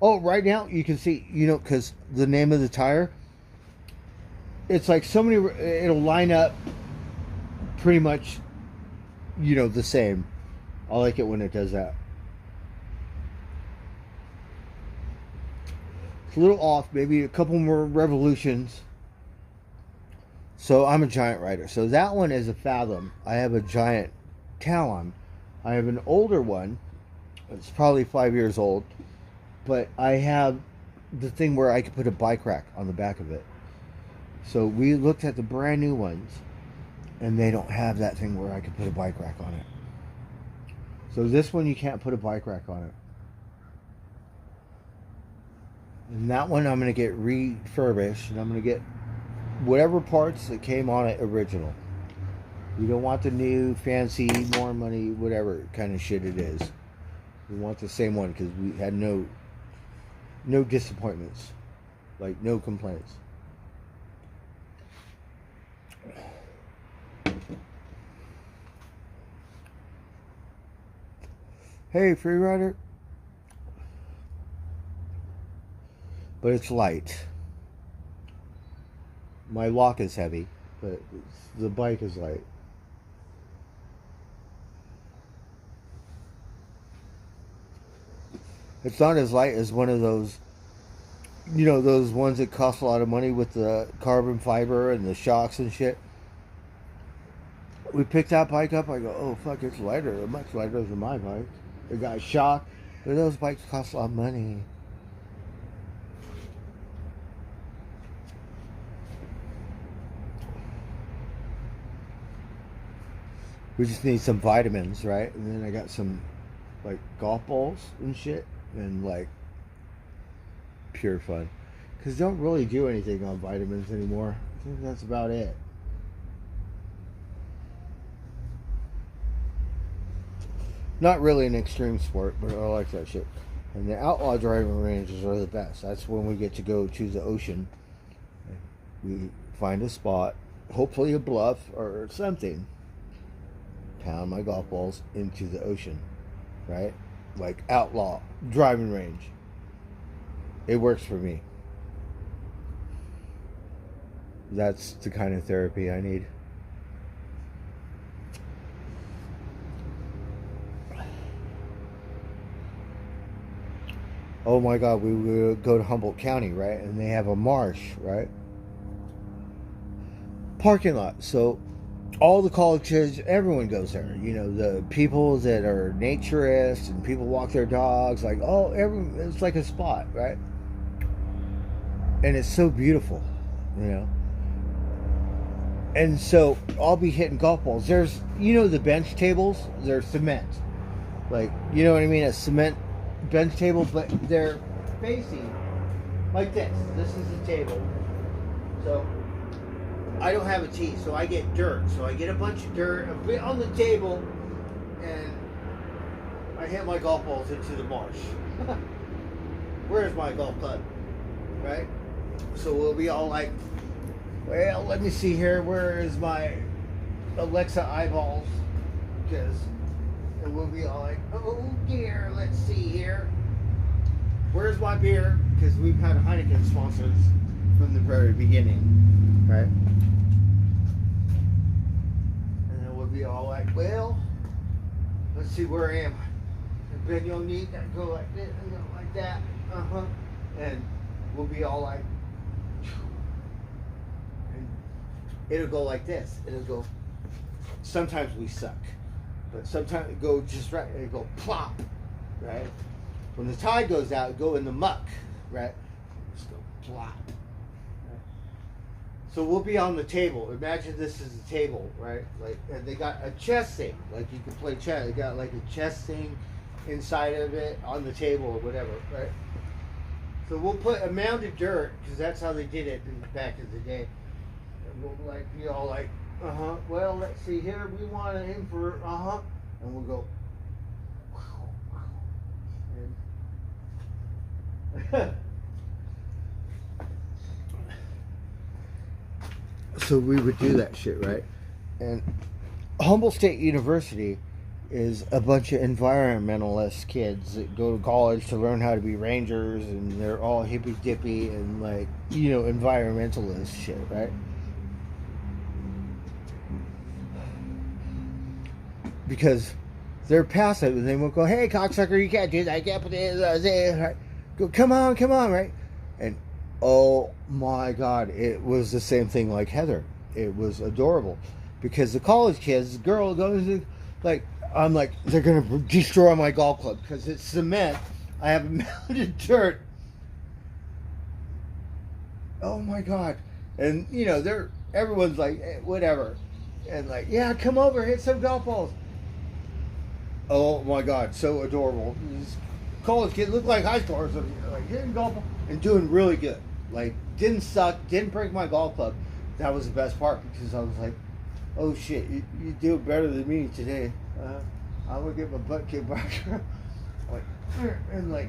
Oh, right now you can see, you know, because the name of the tire, it's like so many. It'll line up pretty much, you know, the same. I like it when it does that. It's a little off, maybe a couple more revolutions. So I'm a giant rider. So that one is a Fathom. I have a giant Talon. I have an older one. It's probably 5 years old. But I have the thing where I could put a bike rack on the back of it. So we looked at the brand new ones. And they don't have that thing where I could put a bike rack on it. So this one you can't put a bike rack on it. And that one I'm going to get refurbished, and I'm going to get whatever parts that came on it original. We don't want the new, fancy, more money, whatever kind of shit it is. We want the same one because we had no disappointments. Like, no complaints. Hey, free rider. But it's light. My lock is heavy, but the bike is light. It's not as light as one of those, you know, those ones that cost a lot of money with the carbon fiber and the shocks and shit. We picked that bike up, I go, oh fuck, it's lighter, much lighter than my bike. It got shock, but those bikes cost a lot of money. We just need some vitamins, right? And then I got some, like, golf balls and shit. And, like, pure fun. Because don't really do anything on vitamins anymore. I think that's about it. Not really an extreme sport, but I like that shit. And the outlaw driving ranges are the best. That's when we get to go to the ocean. We find a spot, hopefully a bluff or something. Pound my golf balls into the ocean, right? Like outlaw driving range. It works for me. That's the kind of therapy I need. Oh my God, we would go to Humboldt County, right? And they have a marsh, right? Parking lot. So all the college kids, everyone goes there. You know, the people that are naturists and people walk their dogs. Like, oh, it's like a spot, right? And it's so beautiful, you know. And so I'll be hitting golf balls. There's, you know, the bench tables. They're cement. Like, you know what I mean? A cement bench table, but they're facing like this. This is the table. So I don't have a tee, so I get dirt. So I get a bunch of dirt, a bit on the table, and I hit my golf balls into the marsh. Where's my golf club? Right? So we'll be all like, well, let me see here. Where is my Alexa eyeballs? Because and we'll be all like, oh dear, let's see here. Where's my beer? Because we've had Heineken sponsors from the very beginning, right? And then we'll be all like, well, let's see, where am I? And then you'll need to go like this and go like that. And we'll be all like, and it'll go like this. It'll go, sometimes we suck. But sometimes it go just right, and it go plop, right? When the tide goes out, it go in the muck, right? Just go plop. Right? So we'll be on the table. Imagine this is a table, right? Like, and they got a chess thing, like you can play chess. They got like a chess thing inside of it on the table or whatever, right? So we'll put a mound of dirt because that's how they did it back in the day. And we'll like be all like, well, let's see here. We want to aim for, and we'll go. And so we would do that shit, right? And Humboldt State University is a bunch of environmentalist kids that go to college to learn how to be rangers, and they're all hippy dippy and like, you know, environmentalist shit, right? Because they're passive and they won't go, hey cocksucker, you can't do that, I can't put it, right? Go, come on, right? And oh my God, it was the same thing like Heather. It was adorable because the college kids, the girl goes like, I'm like, they're gonna destroy my golf club because it's cement. I have a mound of dirt. Oh my God. And you know, everyone's like, whatever. And like, yeah, come over, hit some golf balls. Oh my God, so adorable. These college kids look like high schoolers, like hitting golf and doing really good. Like, didn't suck, didn't break my golf club. That was the best part because I was like, oh shit, you do better than me today. I'm gonna get my butt kicked back. Like, and like,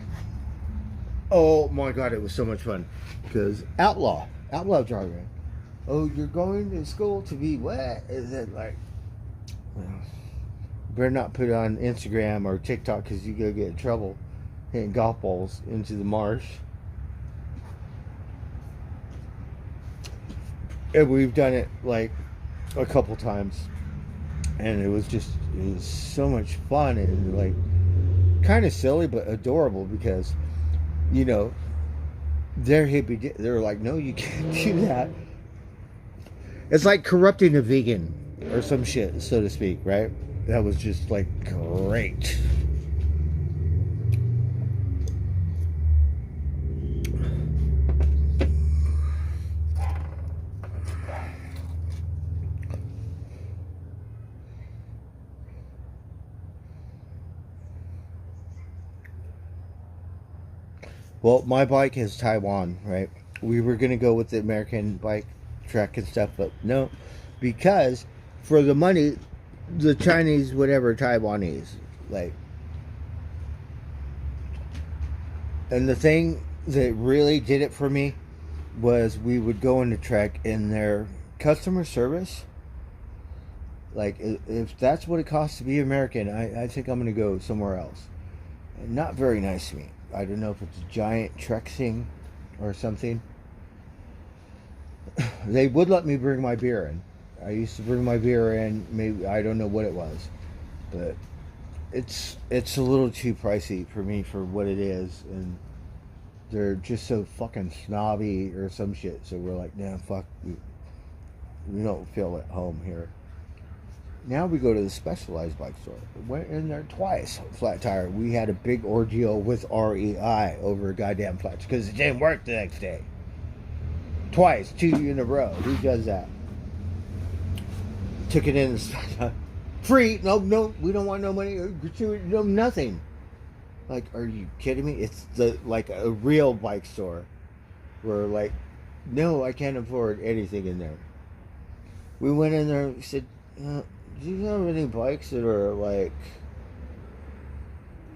oh my God, it was so much fun because outlaw driving. Oh, you're going to school to be what? Is it like, well, better not put it on Instagram or TikTok because you go get in trouble hitting golf balls into the marsh. And we've done it like a couple times, and it was so much fun and like kind of silly but adorable because, you know, they're hippie. They're like, no, you can't do that. It's like corrupting a vegan or some shit, so to speak, right? That was just like great. Well, my bike is Taiwan, right? We were going to go with the American bike track and stuff, but no, because for the money, the Chinese, whatever, Taiwanese, like, and the thing that really did it for me was we would go into Trek and their customer service, like, if that's what it costs to be American, I think I'm going to go somewhere else. Not very nice to me. I don't know if it's a giant Trek thing or something. They would let me bring my beer in. I used to bring my beer in. Maybe I don't know what it was, but it's a little too pricey for me for what it is, and they're just so fucking snobby or some shit. So we're like, nah, fuck, we don't feel at home here. Now we go to the Specialized bike store. Went in there twice, flat tire. We had a big ordeal with REI over a goddamn flat tire because it didn't work the next day. Twice, 2 in a row. Who does that? Took it in free. No, we don't want no money. No, nothing. Like, are you kidding me? It's like a real bike store. We're like, no, I can't afford anything in there. We went in there and said, do you have any bikes that are like,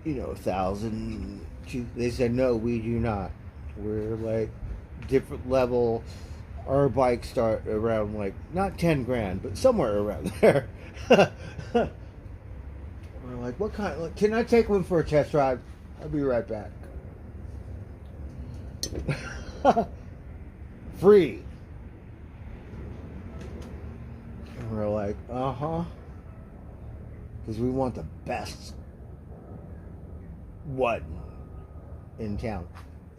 you know, 1,000? They said, no, we do not. We're like different level. Our bikes start around like not 10 grand, but somewhere around there. We're like, what kind? Like, can I take one for a test drive? I'll be right back. Free. And we're like, because we want the best one in town.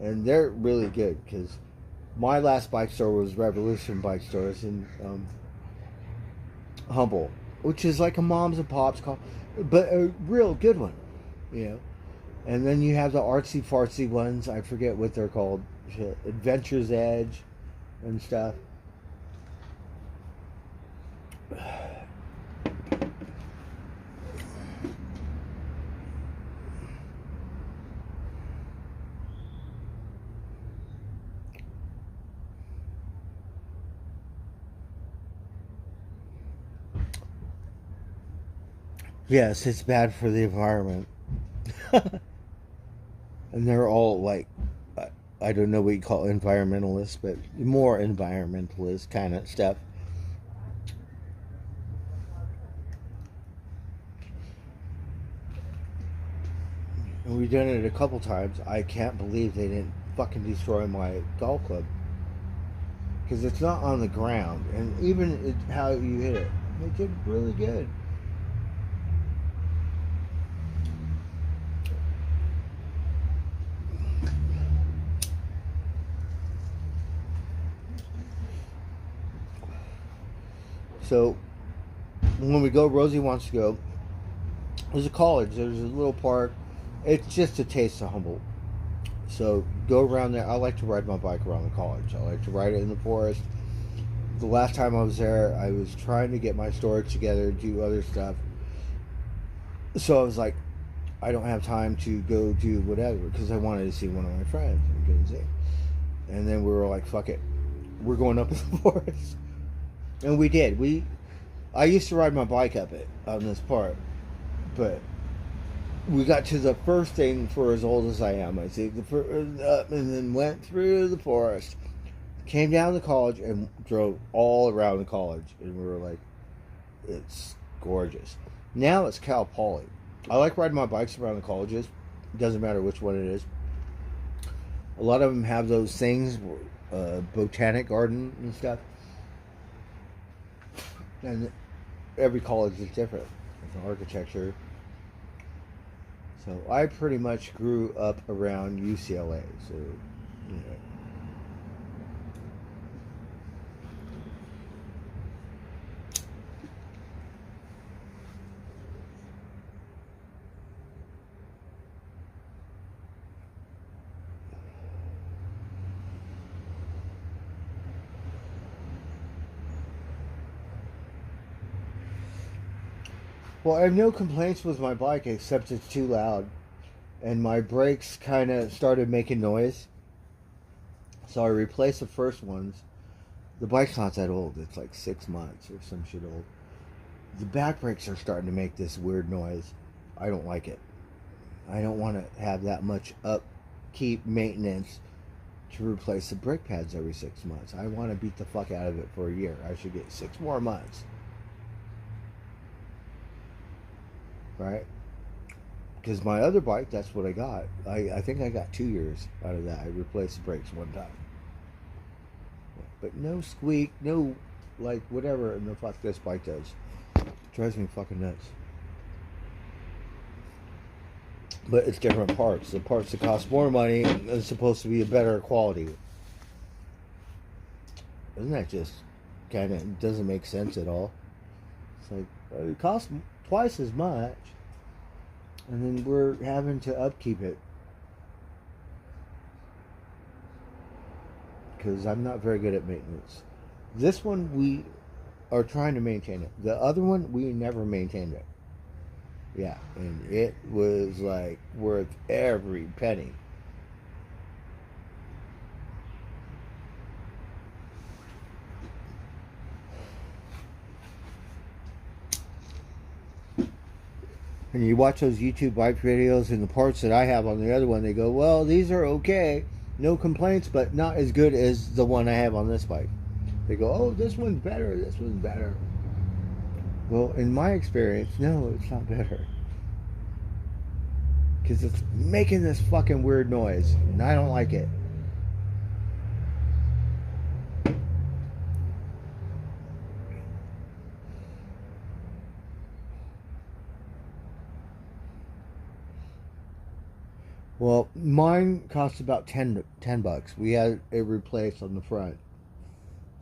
And they're really good because my last bike store was Revolution Bike Stores in Humble, which is like a mom's and pop's call, but a real good one, you know. And then you have the artsy fartsy ones. I forget what they're called. Adventure's Edge and stuff. Yes, it's bad for the environment. And they're all like, I don't know what you call environmentalists, but more environmentalist kind of stuff. And we've done it a couple times. I can't believe they didn't fucking destroy my golf club. Because it's not on the ground. And even how you hit it, they did really good. So, when we go, Rosie wants to go. There's a college. There's a little park. It's just a taste of Humboldt. So, go around there. I like to ride my bike around the college. I like to ride it in the forest. The last time I was there, I was trying to get my storage together, do other stuff. So I was like, I don't have time to go do whatever because I wanted to see one of my friends. And then we were like, fuck it, we're going up in the forest. And we did. I used to ride my bike up it on this part, but we got to the first thing for as old as I am. I think the first, up and then went through the forest, came down to college and drove all around the college, and we were like, it's gorgeous. Now it's Cal Poly. I like riding my bikes around the colleges. It doesn't matter which one it is. A lot of them have those things, botanic garden and stuff. And every college is different. Like architecture. So I pretty much grew up around UCLA. So, you know. Well, I have no complaints with my bike except it's too loud. And my brakes kind of started making noise. So I replaced the first ones. The bike's not that old. It's like 6 months or some shit old. The back brakes are starting to make this weird noise. I don't like it. I don't want to have that much upkeep maintenance to replace the brake pads every 6 months. I want to beat the fuck out of it for a year. I should get 6 more months. Right? Because my other bike, that's what I got. I think I got 2 years out of that. I replaced the brakes one time. But no squeak, no, like, whatever in the fuck this bike does. It drives me fucking nuts. But it's different parts. The parts that cost more money are supposed to be a better quality. Isn't that just kind of, doesn't make sense at all? It's like, it costs twice as much, and then we're having to upkeep it because I'm not very good at maintenance. This one we are trying to maintain it. The other one we never maintained it. Yeah, and it was like worth every penny. And you watch those YouTube bike videos and the parts that I have on the other one, they go, well, these are okay. No complaints, but not as good as the one I have on this bike. They go, oh, this one's better, this one's better. Well, in my experience, no, it's not better. Because it's making this fucking weird noise, and I don't like it. Well, mine cost about 10 bucks. We had it replaced on the front.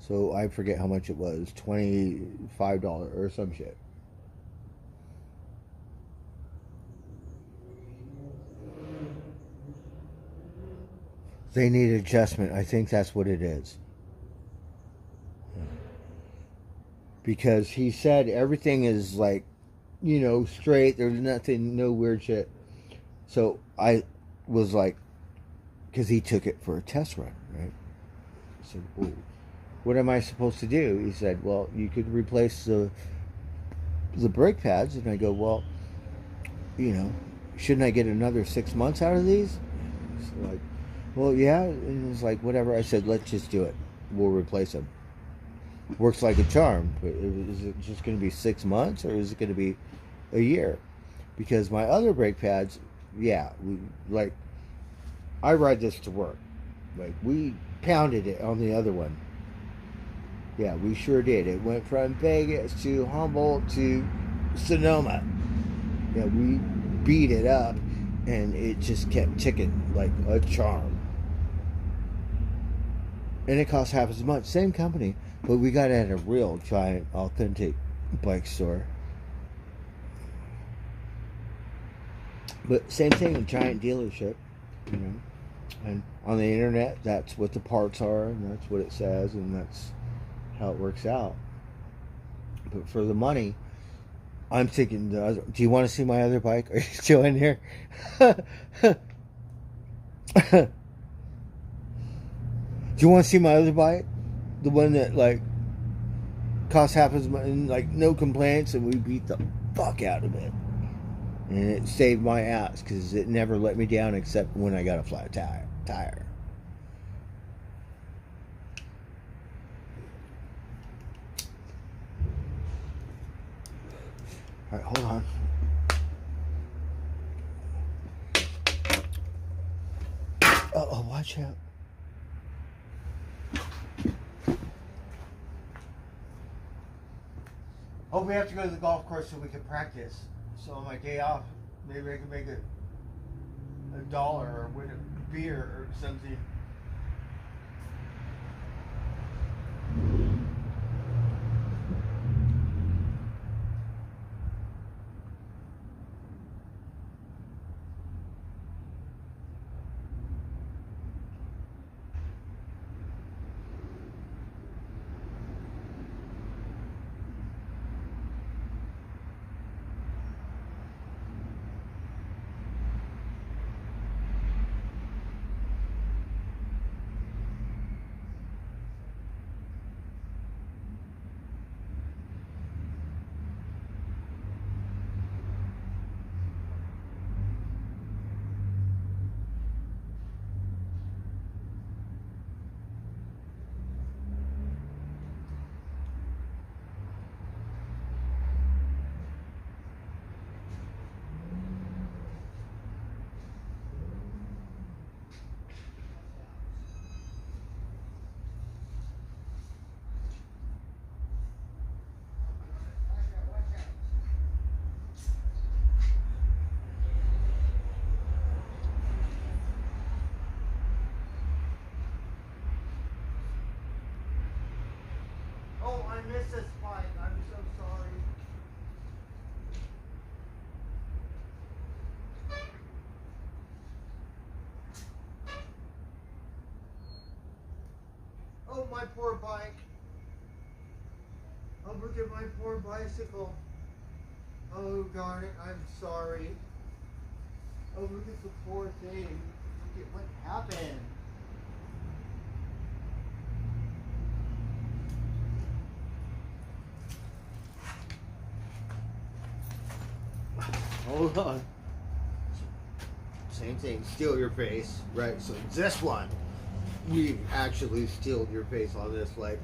So I forget how much it was. $25 or some shit. They need adjustment. I think that's what it is. Because he said everything is like, you know, straight. There's nothing, no weird shit. So I was like, because he took it for a test run, right? I said, well, what am I supposed to do? He said, well, you could replace the brake pads. And I go, well, you know, shouldn't I get another 6 months out of these? He's like, well, yeah. And it's like, whatever. I said, let's just do it. We'll replace them. Works like a charm. But is it just going to be 6 months, or is it going to be a year? Because my other brake pads, yeah, I ride this to work. Like, we pounded it on the other one. Yeah, we sure did. It went from Vegas to Humboldt to Sonoma. Yeah, we beat it up, and it just kept ticking like a charm. And it cost half as much. Same company, but we got it at a real giant, authentic bike store. But same thing, a giant dealership, you know. And on the internet, that's what the parts are, and that's what it says, and that's how it works out. But for the money, I'm thinking the other. Do you want to see my other bike? Are you still in here? Do you want to see my other bike? The one that like cost half as much and like no complaints, and we beat the fuck out of it, and it saved my ass because it never let me down except when I got a flat tire. All right, hold on. Oh, watch out. Oh, we have to go to the golf course so we can practice. So on my day off, maybe I can make $1 or win a beer or something. Oh, I missed this bike. I'm so sorry. Oh, my poor bike. Oh, look at my poor bicycle. Oh, darn it. I'm sorry. Oh, look at the poor thing. Look at what happened. Hold on. Same thing, steal your face, right? So this one, we've actually stealed your face on this, like,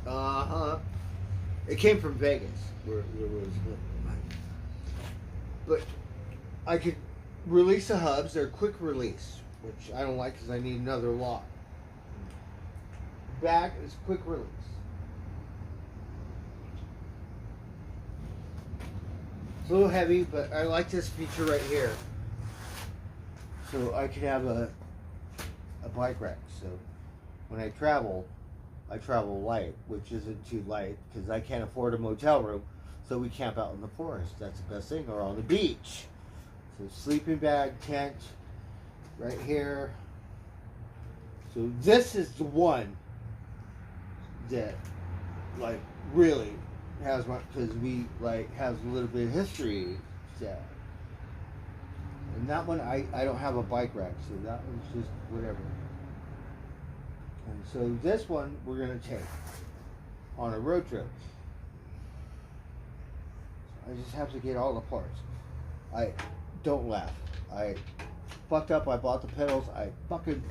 It came from Vegas, where it was, but I could release the hubs. They're quick release, which I don't like because I need another lock. Back is quick release. It's a little heavy, but I like this feature right here. So I can have a bike rack. So when I travel light, which isn't too light because I can't afford a motel room. So we camp out in the forest. That's the best thing, or on the beach. So sleeping bag, tent, right here. So this is the one that, like, really has my, because we like has a little bit of history. Yeah. And that one, I don't have a bike rack, so that one's just whatever. And so this one we're gonna take on a road trip. I just have to get all the parts. I don't laugh. I fucked up. I bought the pedals. I fucking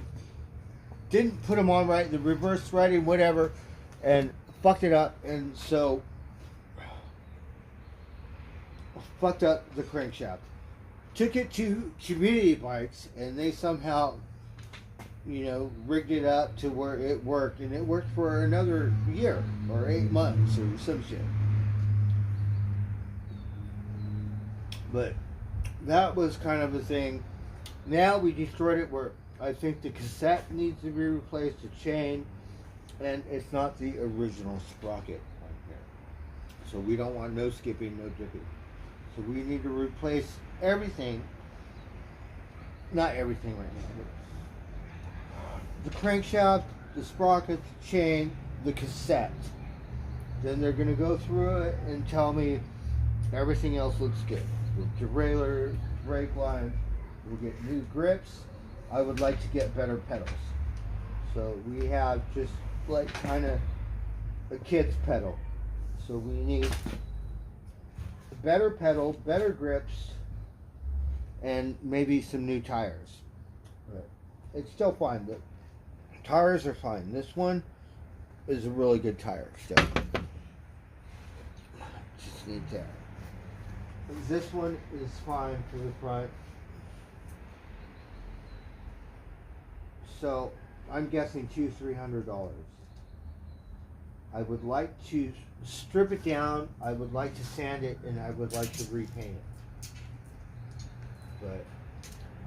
didn't put them on right, the reverse threading, whatever, and fucked it up. And so fucked up the crankshaft. Took it to Community Bikes, and they somehow, you know, rigged it up to where it worked, and it worked for another year or 8 months or some shit. But that was kind of a thing. Now we destroyed it where I think the cassette needs to be replaced, the chain, and it's not the original sprocket right there. So we don't want no skipping, no dipping. So we need to replace everything. Not everything right now, but the crankshaft, the sprocket, the chain, the cassette. Then they're going to go through it and tell me Everything else looks good. The derailleur, brake line, we get new grips. I would like to get better pedals. So we have just like kind of a kid's pedal. So we need a better pedal, better grips, and maybe some new tires. But it's still fine. The tires are fine. This one is a really good tire still. Just need that. This one is fine for the front. So I'm guessing $200-300. I would like to strip it down. I would like to sand it, and I would like to repaint it. But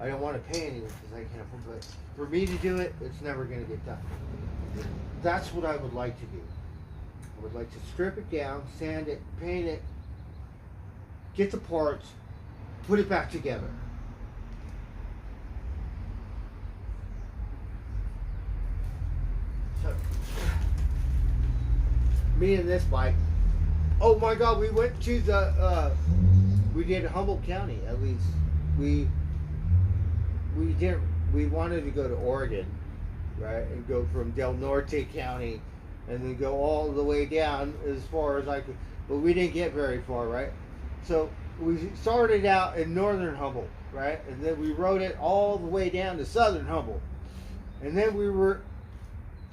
I don't want to pay anyone because I can't afford. But for me to do it, it's never going to get done. That's what I would like to do. I would like to strip it down, sand it, paint it, get the parts, put it back together. So, me and this bike. Oh my God, we went to the. We did Humboldt County at least. We didn't. We wanted to go to Oregon, right, and go from Del Norte County, and then go all the way down as far as I could. But we didn't get very far, right? So we started out in northern Humboldt, right, and then we rode it all the way down to southern Humboldt, and then we were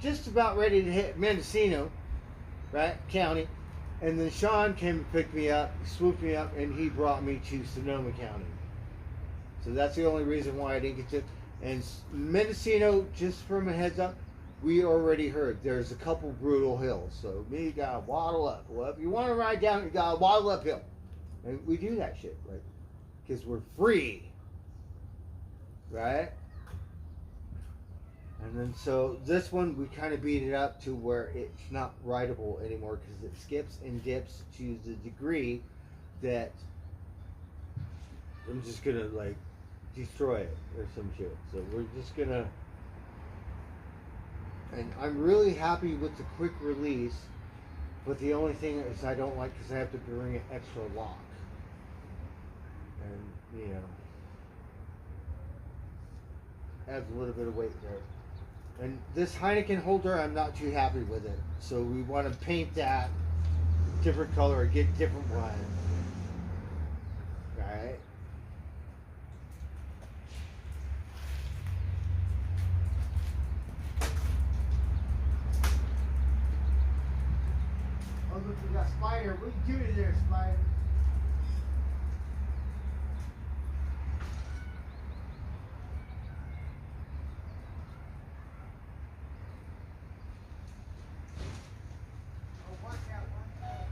just about ready to hit Mendocino, right, county, and then Sean came and picked me up, swooped me up, and he brought me to Sonoma County. So that's the only reason why I didn't get to. And Mendocino, just from a heads up, we already heard there's a couple brutal hills. So you gotta waddle up. Well, if you want to ride down, you gotta waddle uphill. And we do that shit, right? Because we're free, right? And then so this one, we kind of beat it up to where it's not rideable anymore because it skips and dips to the degree that I'm just gonna like destroy it or some shit. So we're just gonna, and I'm really happy with the quick release, but the only thing is I don't like because I have to bring an extra lock, and you know, adds a little bit of weight there. And this Heineken holder, I'm not too happy with it, so we want to paint that different color or get a different one. Right. Oh, look, we got Spider. What you doing there, Spider? Oh, watch out, watch out.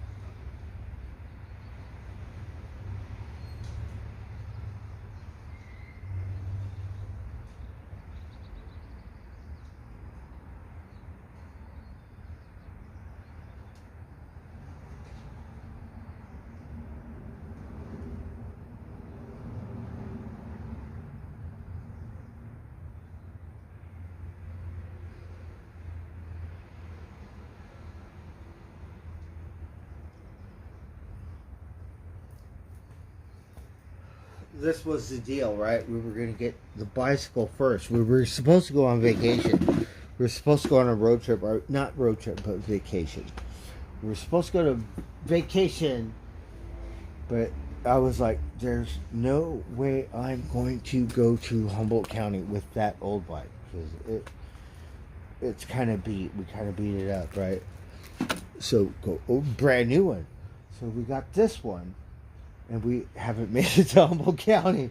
This was the deal, right? We were going to get the bicycle first. We were supposed to go on vacation. We were supposed to go on a road trip, or not road trip, but vacation. We were supposed to go to vacation, but I was like, there's no way I'm going to go to Humboldt County with that old bike because it's kind of beat. We kind of beat it up, right? So go brand new one. So we got this one. And we haven't made it to Humboldt County.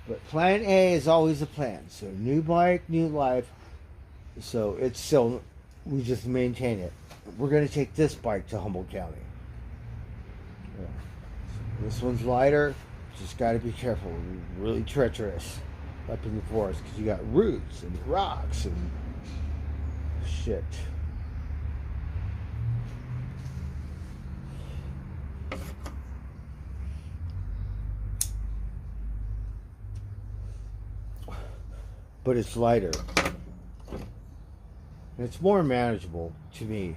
But plan A is always a plan. So new bike, new life. So it's still, we just maintain it. We're going to take this bike to Humboldt County. Yeah. So this one's lighter. Just got to be careful. Really treacherous up in the forest. Because you got roots and rocks and shit. But it's lighter. And it's more manageable to me.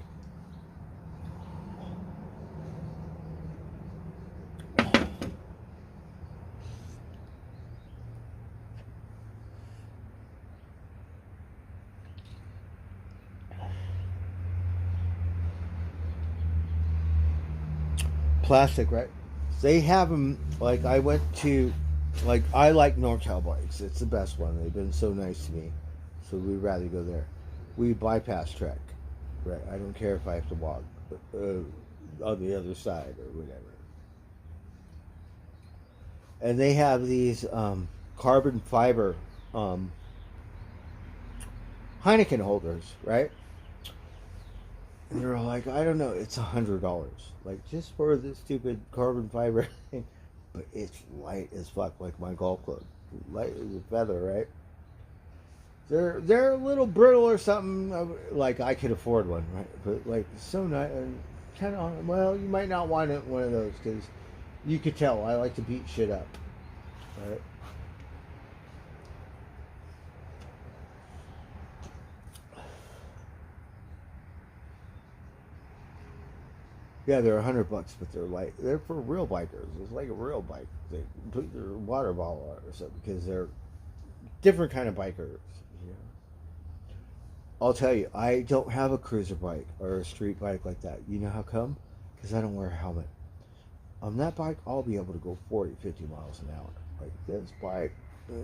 plastic, right? They have them, like, I went to, like, I like NorCal bikes. It's the best one. They've been so nice to me. So we'd rather go there. We bypass Trek, right? I don't care if I have to walk on the other side or whatever. And they have these carbon fiber Heineken holders, right? And they're like, I don't know, it's $100, like, just for this stupid carbon fiber thing. But it's light as fuck, like my golf club, light as a feather, right? They're a little brittle or something. Like, I could afford one, right? But like, so nice and kind of. Well, you might not want one of those because you could tell I like to beat shit up, right? Yeah, they're $100, but they're like, they're for real bikers. It's like a real bike. They put your water bottle on or something because they're different kind of bikers. You know? I'll tell you, I don't have a cruiser bike or a street bike like that. You know how come? Because I don't wear a helmet. On that bike, I'll be able to go 40, 50 miles an hour. Like this bike,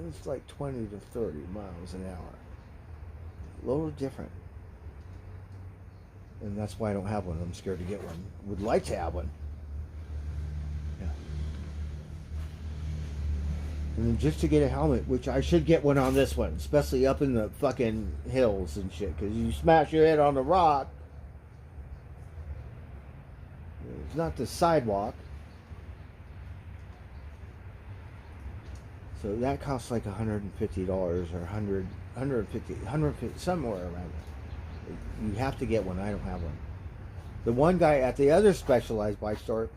it's like 20 to 30 miles an hour. A little different. And that's why I don't have one. I'm scared to get one. Would like to have one. Yeah. And then just to get a helmet, which I should get one on this one, especially up in the fucking hills and shit, because you smash your head on the rock. It's not the sidewalk. So that costs like $150 or 150, somewhere around there. You have to get one. I don't have one. The one guy at the other Specialized bike store,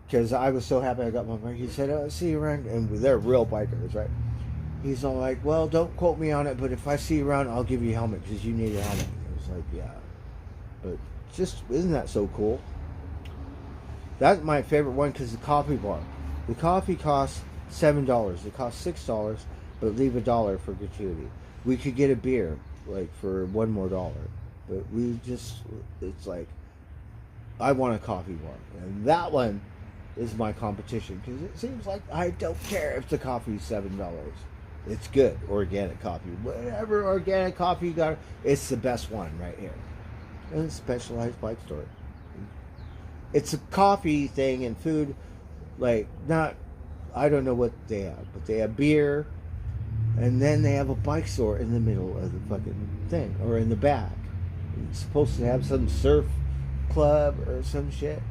because I was so happy I got my bike, he said, "Oh, see you around," and they're real bikers, right? He's all like, "Well, don't quote me on it, but if I see you around, I'll give you a helmet because you need a helmet." I was like, "Yeah," but just isn't that so cool? That's my favorite one because the coffee bar. The coffee costs $7. It costs $6, but leave $1 for gratuity. We could get a beer like for $1 more. But we just, it's like, I want a coffee bar. And that one is my competition. Because it seems like I don't care if the coffee's $7. It's good. Organic coffee. Whatever organic coffee you got, it's the best one right here. And it's a Specialized bike store. It's a coffee thing and food, like, not, I don't know what they have. But they have beer. And then they have a bike store in the middle of the fucking thing. Or in the back. It's supposed to have some surf club or some shit.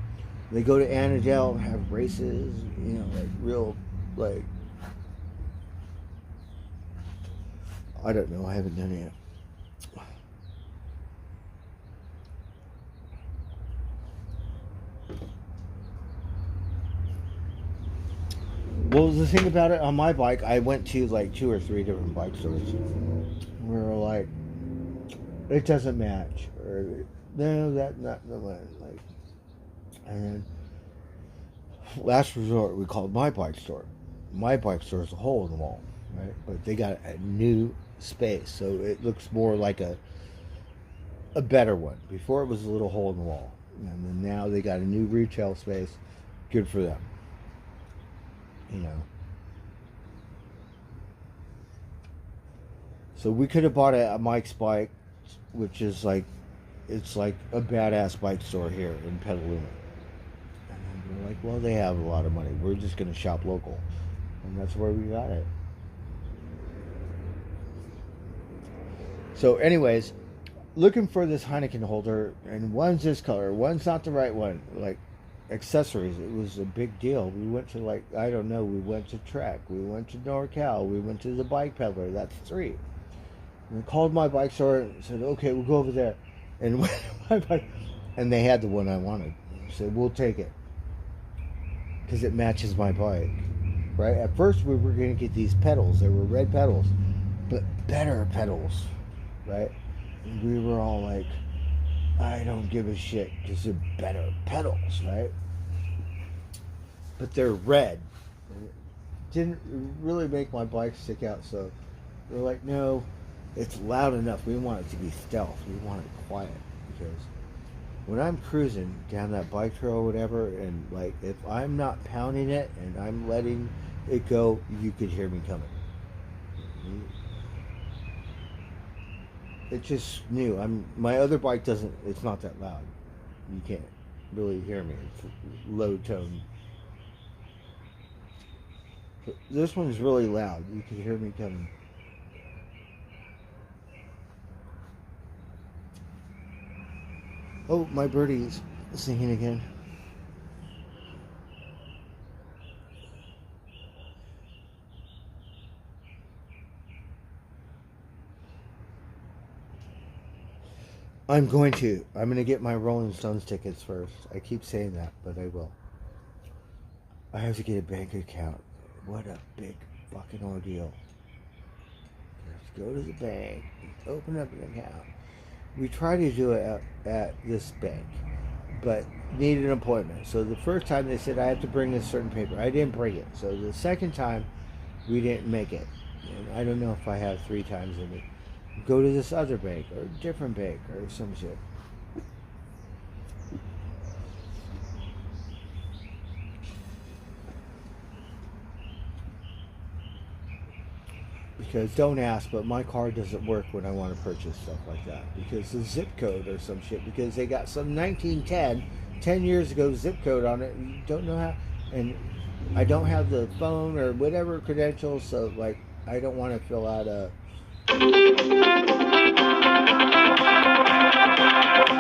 They go to Annandale and have races, you know, like real, like, I don't know, I haven't done it yet. Well, the thing about it, on my bike, I went to like 2 or 3 different bike stores. We were like, it doesn't match, or no, that's not the one. Like, and then last resort, we called my bike store. My bike store is a hole in the wall, right? But they got a new space, so it looks more like a better one. Before it was a little hole in the wall, and then now they got a new retail space. Good for them, you know. So we could have bought a Mike's bike, which is like, it's like a badass bike store here in Petaluma. And we're like, well, they have a lot of money. We're just going to shop local. And that's where we got it. So anyways, looking for this Heineken holder, and one's this color, one's not the right one. Like, accessories, it was a big deal. We went to, like, I don't know, we went to Trek, we went to NorCal, we went to the Bike Peddler. That's 3. And I called my bike store and said, okay, we'll go over there. And and they had the one I wanted. I said, we'll take it. Because it matches my bike. Right? At first we were going to get these pedals. They were red pedals. But better pedals. Right? And we were all like, I don't give a shit. Because they're better pedals. Right? But they're red. It didn't really make my bike stick out. So we're like, no. It's loud enough. We want it to be stealth. We want it quiet because when I'm cruising down that bike trail or whatever, and like if I'm not pounding it and I'm letting it go, you could hear me coming. It's just new. My other bike doesn't. It's not that loud. You can't really hear me. It's low tone. But this one's really loud. You can hear me coming. Oh, my birdie's singing again. I'm going to get my Rolling Stones tickets first. I keep saying that, but I will. I have to get a bank account. What a big fucking ordeal. Let's go to the bank, open up an account. We tried to do it at this bank, but needed an appointment. So the first time they said I have to bring a certain paper. I didn't bring it. So the second time we didn't make it. And I don't know if I have 3 times in it. Go to this other bank or a different bank or some shit. Because don't ask, but my card doesn't work when I want to purchase stuff like that. Because the zip code or some shit. Because they got some 1910, 10 years ago zip code on it. And you don't know how. And I don't have the phone or whatever credentials. So like, I don't want to fill out a